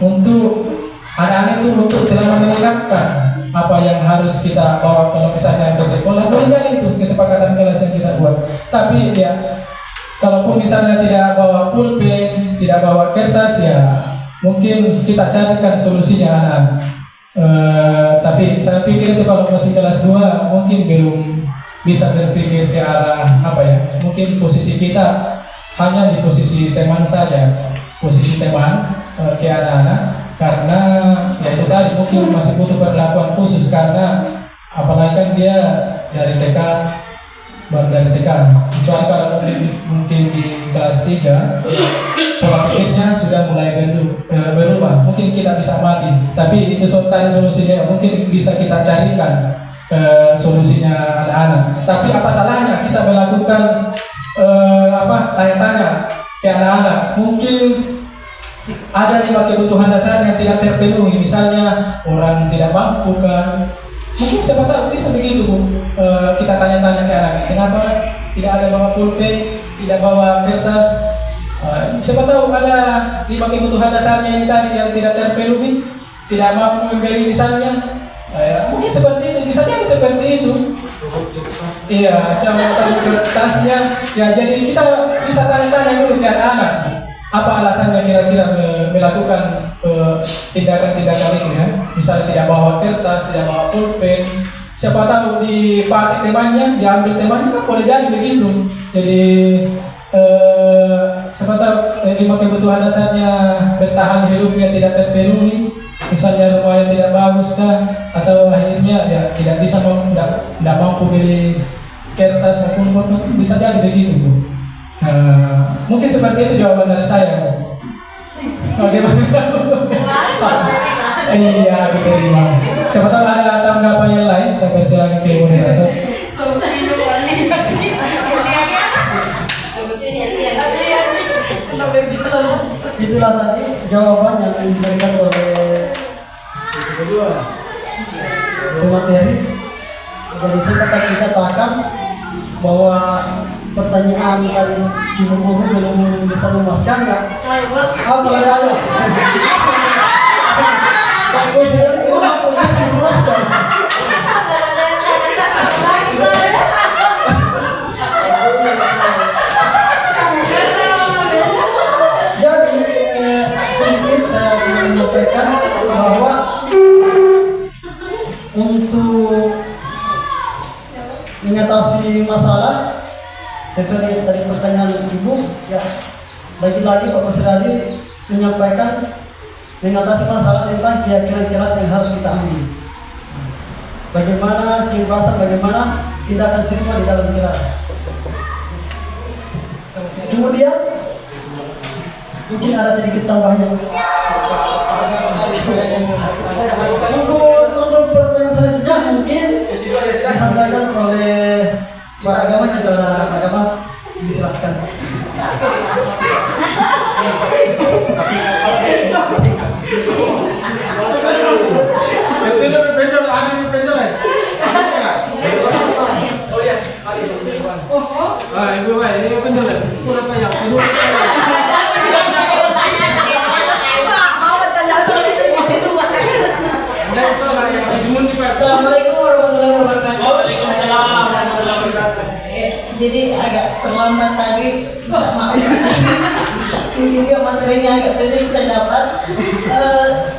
untuk anak-anak itu untuk selama mengingatkan apa yang harus kita bawa kalau misalnya ke sekolah, boleh itu kesepakatan kelas yang kita buat. Tapi ya, kalaupun misalnya tidak bawa pulpen, tidak bawa kertas, ya mungkin kita carikan solusinya anak-anak. Tapi saya pikir itu kalau masih kelas 2 mungkin bisa berpikir ke arah apa ya? Mungkin posisi kita hanya di posisi teman saja, posisi teman ke anak-anak, karena ya itu tadi mungkin masih butuh perlakuan khusus karena apalagi kan dia dari TK, baru dari TK. Kecuali kalau mungkin di kelas 3 pola pikirnya sudah mulai berubah, mungkin kita bisa mati. Tapi itu tadi solusinya mungkin bisa kita carikan solusinya anak-anak. Tapi apa salahnya kita melakukan tanya-tanya ke anak-anak? Mungkin ada 5 kebutuhan dasar yang tidak terpenuhi, misalnya orang tidak mampu kan, mungkin siapa tahu bisa begitu Bu. Kita tanya-tanya ke anak, kenapa tidak ada bawa pulpen, tidak bawa kertas. Siapa tahu ada 5 kebutuhan dasarnya ini tadi yang tidak terpenuhi, tidak mampu membeli misalnya. Mungkin seperti itu, bisa jadi seperti itu. Iya, jangan tasnya. Ya, jadi kita bisa tanya-tanya dulu ke anak-anak. Apa alasannya kira-kira melakukan tindakan-tindakan itu ya? Misalnya tidak bawa kertas, tidak bawa pulpen. Siapa tahu dipakai temannya, diambil temannya kan boleh jadi begitu. Jadi siapa tahu 5 kebutuhan dasarnya bertahan hidupnya tidak terpenuhi. Misalnya rumahnya tidak bagus kah, atau akhirnya ya tidak bisa tidak mampu beli kertas maupun pulpen, bisa jadi begitu Bu. Mungkin seperti itu jawaban dari saya Bu. Bagaimana? Iya, diterima. Siapa tahu ada tanggapan yang lain, saya persilakan ke moderator. Itulah tadi jawaban yang diberikan oleh pemateri. Jadi sempat dikatakan bahwa pertanyaan tadi ibu guru belum bisa memuaskan ya. Apa ayo? Aku sudah tidak bisa memuaskan. Jadi sedikit saya menyampaikan bahwa untuk mengatasi masalah sesuai dengan tadi pertanyaan ibu ya, lagi-lagi Pak Kusradi menyampaikan mengatasi masalah tentang keyakinan kelas yang harus kita ambil, bagaimana kebebasan, bagaimana tindakan siswa di dalam kelas. Kemudian mungkin ada sedikit tambahan. Untuk pertanyaan selanjutnya mungkin disampaikan oleh Pak Agama, Saudara Agama, disilahkan. Assalamualaikum warahmatullahi wabarakatuh. Waalaikumsalam warahmatullahi wabarakatuh. Jadi agak terlambat tadi, maaf. Juga materinya agak sedikit saya dapat.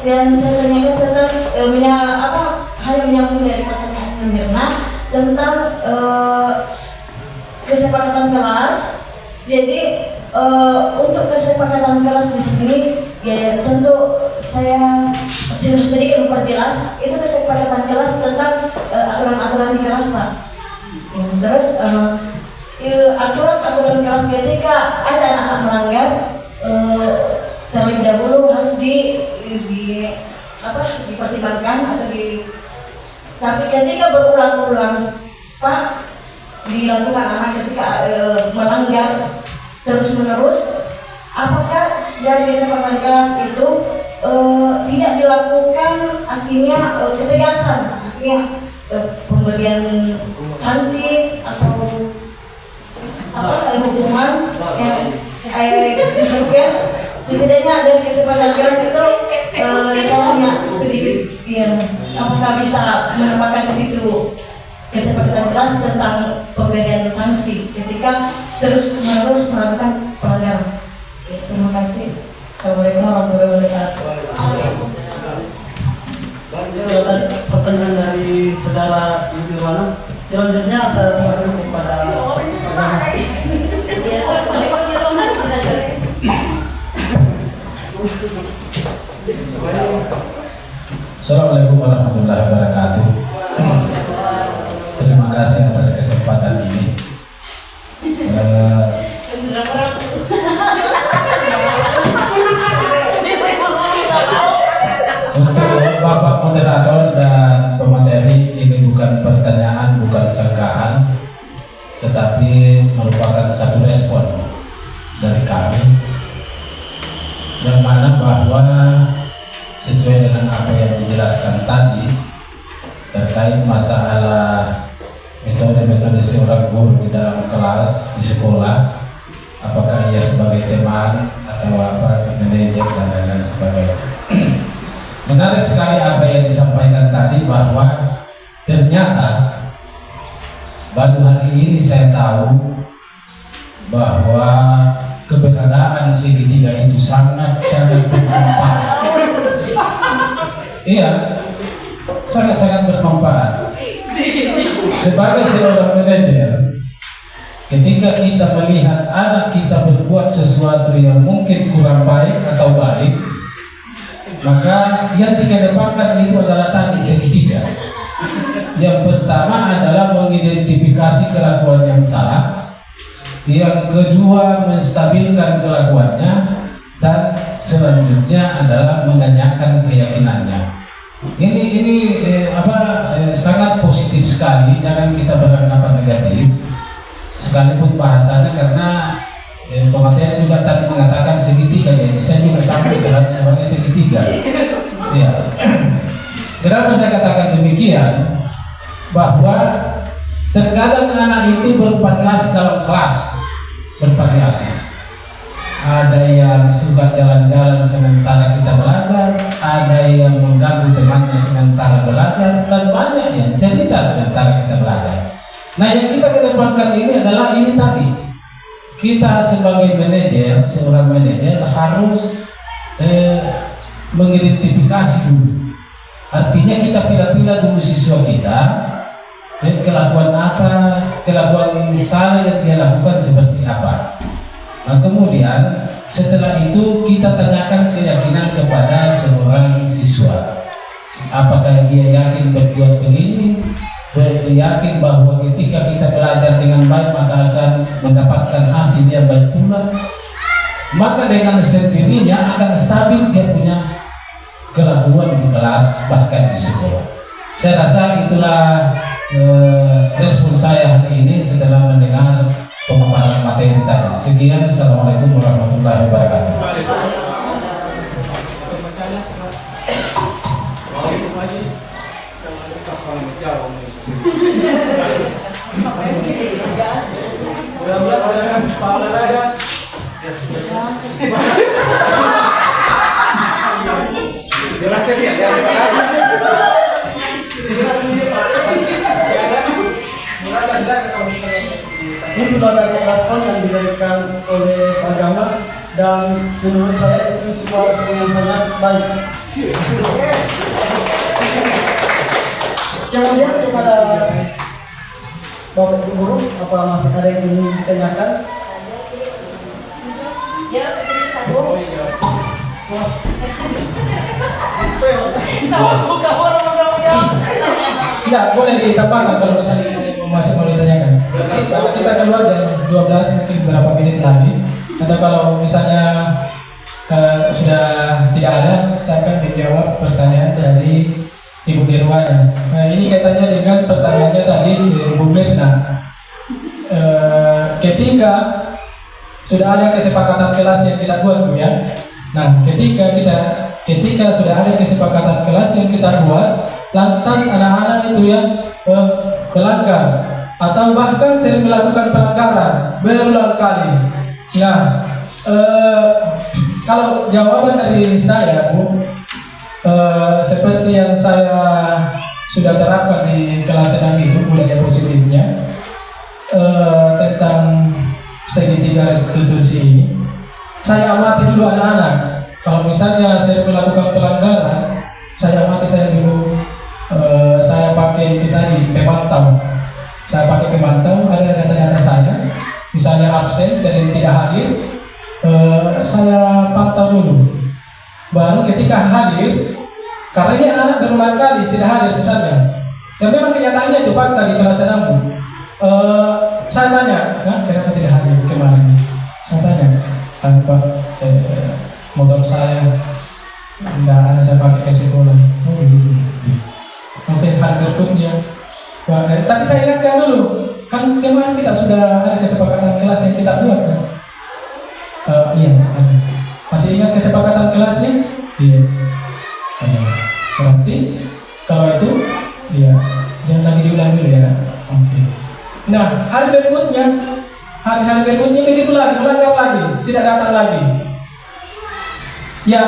Yang saya tanyakan tentang hanya menyambung dari pertanyaan Mirna tentang kesepakatan kelas. Jadi untuk kesepakatan kelas di sini ya tentu saya sedikit memperjelas, itu kesepakatan kelas tentang aturan-aturan di kelas Pak. Terus aturan-aturan kelas ketika ada anak-anak melanggar terlebih dahulu harus dipertimbangkan atau tapi ketika berulang-ulang Pak dilakukan anak ketika melanggar terus-menerus, apakah dari kesepakatan kelas itu tidak dilakukan akhirnya ketegasan, akhirnya pemberian sanksi atau hukuman yang setidaknya dari kesepakatan kelas itu saya hanya sedikit apakah bisa menambahkan di situ kesepakatan kelas tentang pemberian sanksi ketika terus-menerus melakukan pelanggaran. Terima kasih. Assalamualaikum warahmatullahi wabarakatuh. Tadi pertanyaan dari saudara Ibu Nirwana, Selanjutnya saya serahkan kepada Pak. Assalamualaikum warahmatullahi wabarakatuh. Terima kasih atas kesempatan ini. Untuk Bapak moderator dan pemateri, ini bukan pertanyaan, bukan sangkaan, tetapi merupakan satu respon dari kami, yang mana bahwa sesuai dengan apa yang dijelaskan tadi terkait masalah metode-metode seorang guru di dalam kelas di sekolah, apakah ia sebagai teman atau apa, manajer dan lain-lain sebagainya. Menarik sekali apa yang disampaikan tadi, bahwa ternyata baru hari ini saya tahu bahwa keberadaan segitiga itu sangat-sangat bermanfaat. Iya, sangat-sangat bermanfaat. Sebagai seorang manajer, ketika kita melihat anak kita berbuat sesuatu yang mungkin kurang baik atau baik, maka yang dikedepankan itu adalah tadi segitiga. Yang pertama adalah mengidentifikasi kelakuan yang salah, yang kedua menstabilkan kelakuannya, dan selanjutnya adalah menanyakan keyakinannya. Ini sangat positif sekali. Jangan kita beranggapan negatif, sekalipun bahasanya, karena pemateri juga tadi mengatakan segitiga, jadi saya juga sampai sebagai segitiga. Ya. Kenapa saya katakan demikian? Bahwa terkadang anak itu bervariasi dalam kelas, bervariasi. Ada yang suka jalan-jalan sementara kita belajar, ada yang mengganggu temannya sementara belajar, dan banyak yang cerita sementara kita belajar. Nah, yang kita kedepankan ini adalah ini tadi. Kita sebagai manajer, seorang manajer harus mengidentifikasi dulu. Artinya kita pilih-pilih dulu siswa kita, kelakuan apa, kelakuan salah yang dia lakukan seperti apa. Nah, kemudian setelah itu kita tanyakan keyakinan kepada seorang siswa. Apakah dia yakin berbuat begini? Yakin bahwa ketika kita belajar dengan baik maka akan mendapatkan hasil yang baik pula. Maka dengan sendirinya akan stabil dia punya kelakuan di kelas, bahkan di sekolah. Saya rasa itulah respon saya hari ini setelah mendengar pemaparan materi tadi. Sekian, assalamualaikum warahmatullahi wabarakatuh. Itu dari respon yang diberikan oleh Pak Gamal, dan menurut saya itu sebuah respon yang sangat baik. Kemudian kepada Bapak Ibu Guru, apa masih ada yang ingin ditanyakan? Ya, Tidak, boleh ditambahkan kalau misalnya masih mau ditanyakan. Karena kita keluar jam 12, mungkin beberapa menit lagi. Atau kalau misalnya sudah tidak ada, saya akan menjawab pertanyaan dari Ibu Nirwana. Nah, ini kaitannya dengan pertanyaannya tadi Ibu Mirna. Ketika sudah ada kesepakatan kelas yang kita buat, Bu, ya. Nah, ketika sudah ada kesepakatan kelas yang kita buat, lantas anak-anak itu yang melanggar atau bahkan sering melakukan pelanggaran berulang kali. Nah, kalau jawaban dari saya, Bu, seperti yang saya sudah terapkan di kelas 6 itu, budaya positifnya, tentang segitiga restitusi ini, saya amati dulu anak-anak. Kalau misalnya saya melakukan pelanggaran, saya amati saya dulu, saya pakai itu tadi, pemantau. saya pakai pemantau, ada data-data saya, misalnya absen, saya tidak hadir, saya pantau dulu. Baru ketika hadir, karena ini anak berulang kali tidak hadir misalnya, dan memang kenyataannya itu fakta di kelas enam. Saya tanya, kenapa tidak hadir kemarin? Saya tanya, Pak, motor saya tidak ada saya pakai ke sekolah. Oh begitu. Oke, hari berikutnya. Tapi saya ingatkan dulu, kan kemarin kita sudah ada kesepakatan kelas yang kita buat kan? Iya. Masih ingat kesepakatan kelasnya? Iya. Berarti kalau itu, iya, jangan lagi diulang dulu ya. Oke. Nah, hari berikutnya, hari-hari berikutnya begitu lagi, melanggar lagi, tidak datang lagi. Ya,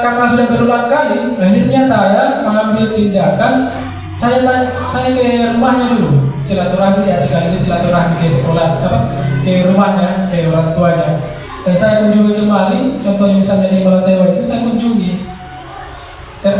karena sudah berulang kali, akhirnya saya mengambil tindakan. Saya ke rumahnya dulu, silaturahmi ya, sekaligus silaturahmi ke sekolah, ke rumahnya, ke orang tuanya. Dan saya kunjungi kemari, contohnya misalnya di Malatewa itu saya kunjungi. Dan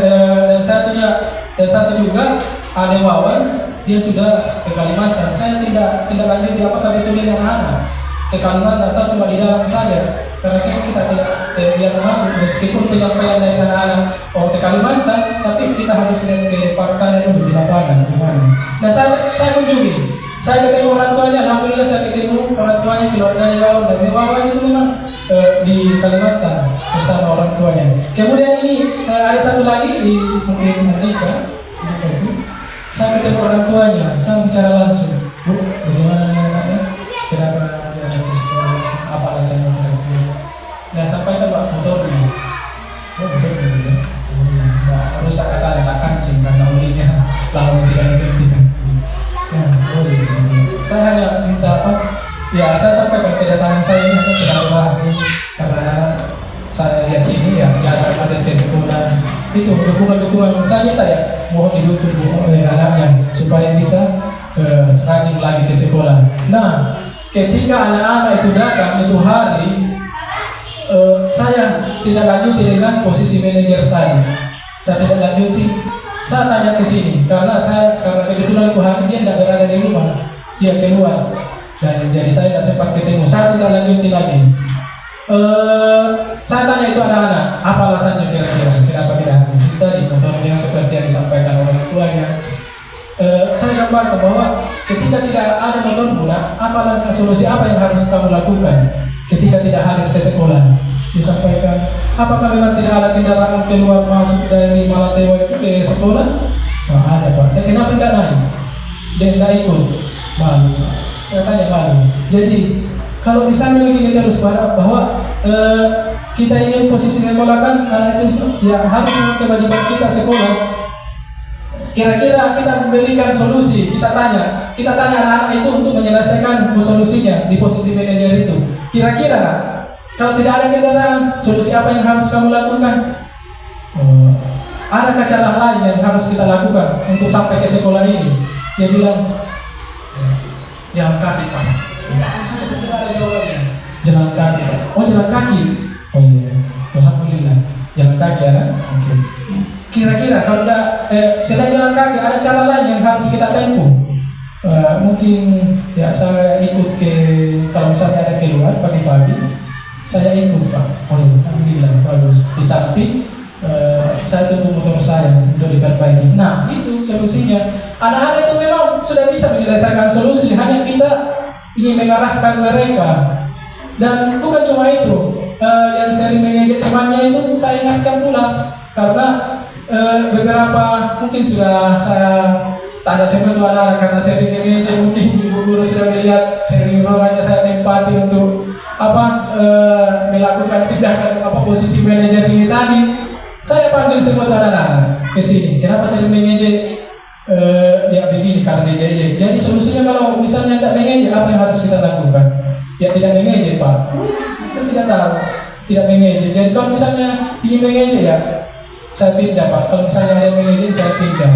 satu juga ada Wawan, dia sudah ke Kalimantan. Saya tidak lanjut di apakah betul ini anak-anak ke Kalimantan atau cuma di dalam saja. Karena kita tidak yang masuk, meskipun penyampaian dari anak-anak ke Kalimantan, tapi kita harus lihat ke faktanya dulu di lapangan gimana. Nah saya kunjungi, saya ketemu orang tuanya, alhamdulillah saya ketemu orang tuanya, keluarganya Wawan, dan Wawan itu memang di Kalimantan bersama orang tuanya. Kemudian ini ada satu lagi di mungkin Andika itu, saya ketemu orang tuanya, saya bicara langsung, Bu, bagaimana anaknya, kenapa dia ke sekolah, apa alasannya kira-kira. Nah sampaikan Pak motornya, motornya ya, rusak katanya, tak kancing karena olinya lama tidak digantikan. Nah, saya hanya minta ya saya sampaikan kedatangan saya ini atas silaturahmi karena saya lihat ini ya jarang ada ke sekolah itu dukungan-dukungan saya minta ya mohon didukung oleh anaknya supaya bisa rajin lagi ke sekolah. Nah ketika anak-anak itu datang itu hari saya tidak lanjuti dengan posisi manajer tadi. Saya tidak lanjuti. Saya tanya ke sini karena kebetulan itu hari dia tidak berada di rumah, dia keluar dan jadi saya tidak sempat ketemu. Saya tidak lanjuti lagi. Saya tanya itu anak-anak apa alasannya kira-kira kenapa tidak hadir tadi motornya seperti yang disampaikan orang tuanya. Saya gambarkan bahwa ketika tidak ada motor pula, apa solusi apa yang harus kamu lakukan ketika tidak hadir ke sekolah? Disampaikan, apakah memang tidak ada kendaraan keluar masuk dari Malatewa itu ke sekolah? Nah, ada Pak. Kenapa tidak naik? Dia tidak ikut. Malu. Saya tanya malu. Jadi kalau misalnya begini terus bahwa kita ingin posisi sekolah kan anak itu ya harus kewajiban kita sekolah. Kira-kira kita memberikan solusi, kita tanya anak-anak itu untuk menyelesaikan solusinya di posisi manajer itu. Kira-kira kalau tidak ada kendaraan, solusi apa yang harus kamu lakukan? Adakah cara lain yang harus kita lakukan untuk sampai ke sekolah ini? Dia bilang, jalan kaki Pak. Itu sudah ada jawabannya. Jalan kaki Pak. Oh jalan kaki. Oh iya. Alhamdulillah. Jalan kaki ya. Oke. Kira-kira kalau selain jalan kaki ada cara lain yang harus kita tempuh? Mungkin ya saya ikut kalau misalnya ada keluar pagi-pagi. Saya ikut Pak, alhamdulillah bagus. Di samping saya tunggu motor saya untuk diperbaiki. Nah itu solusinya. Anak-anak itu memang sudah bisa menyelesaikan solusi. Hanya kita ingin mengarahkan mereka. Dan bukan cuma itu. Yang sering mengejek temannya itu saya ingatkan pula. Karena beberapa mungkin sudah saya tanya sama itu anak-anak karena sering mengejek. Mungkin ibu guru sudah melihat sering ruangannya saya tempati untuk melakukan tindakan posisi manajer ini tadi. Saya panggil semua anak-anak ke sini. Kenapa saya mengejek? Ya begini karena mengejek. Jadi solusinya kalau misalnya tidak mengejek, apa yang harus kita lakukan? Ya tidak mengejek Pak. Kita tidak tahu. Tidak mengejek. Jadi kalau misalnya ingin mengejek ya saya pindah Pak. Kalau misalnya ada mengejek saya pindah.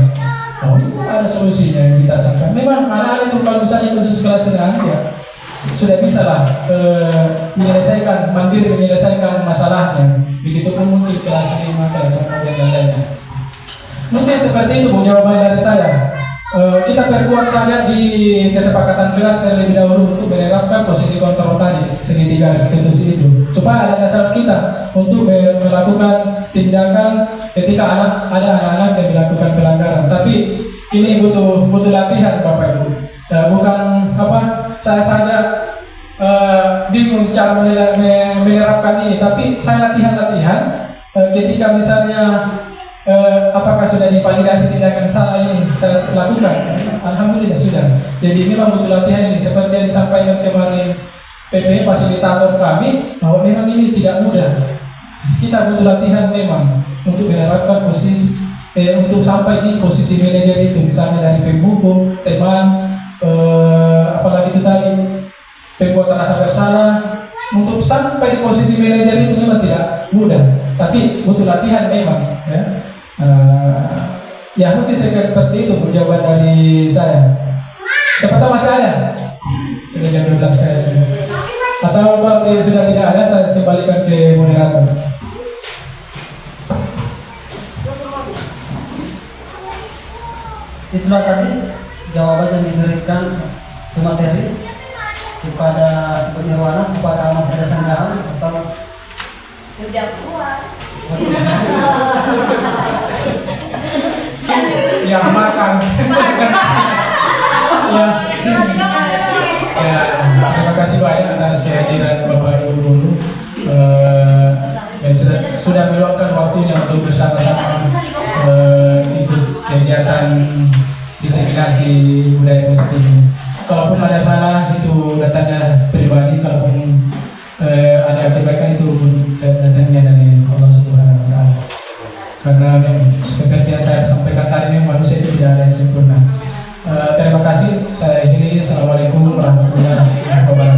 Oh itu ada solusinya yang kita sangka. Memang anak-anak itu kalau misalnya khusus kelas renang ya sudah bisa lah menyelesaikan masalahnya. Begitupun mungkin kelas 5, kelas 6 dan lain-lain. Mungkin seperti itu jawaban dari saya. kita perkuat saja di kesepakatan kelas terlebih dahulu untuk menerapkan posisi kontrol tadi segitiga institusi itu, supaya ada dasar kita untuk melakukan tindakan ketika ada anak-anak yang melakukan pelanggaran. Tapi ini butuh latihan Bapak Ibu. Bukan saya saja bingung cara menerapkan ini, tapi saya latihan ketika misalnya apakah sudah divalidasi tindakan salah ini saya lakukan. Alhamdulillah sudah. Jadi memang butuh latihan ini, seperti yang disampaikan kemarin PP fasilitator kami, bahwa memang ini tidak mudah. Kita butuh latihan memang untuk menerapkan posisi untuk sampai di posisi manajer itu, misalnya dari pembuku, teman, apalagi itu tadi pembuatan rasa bersalah. Untuk sampai di posisi manajer itu memang tidak mudah, tapi butuh latihan memang ya. Ya mungkin seperti itu jawaban dari saya. Siapa tahu masih ada? Sudah jam 12 kayaknya. Atau kalau sudah tidak ada, saya kembalikan ke moderator. Itulah tadi jawaban yang diberikan pemateri kepada Ibu Nirwana. Apakah masih ada sanggahan atau Sudah puas. Ya makan. Ya, terima kasih banyak atas kehadiran Bapak Ibu guru. Sudah meluangkan waktunya untuk bersama-sama ikut kegiatan diseminasi budaya positif ini. Kalaupun ada salah itu datanya pribadi, kalaupun ada kebaikan itu datangnya dari Allah Subhanahu wa Ta'ala. Karena seperti yang saya sampaikan tadi, manusia itu tidak ada yang sempurna. Terima kasih. Saya akhiri. Assalamualaikum warahmatullahi wabarakatuh.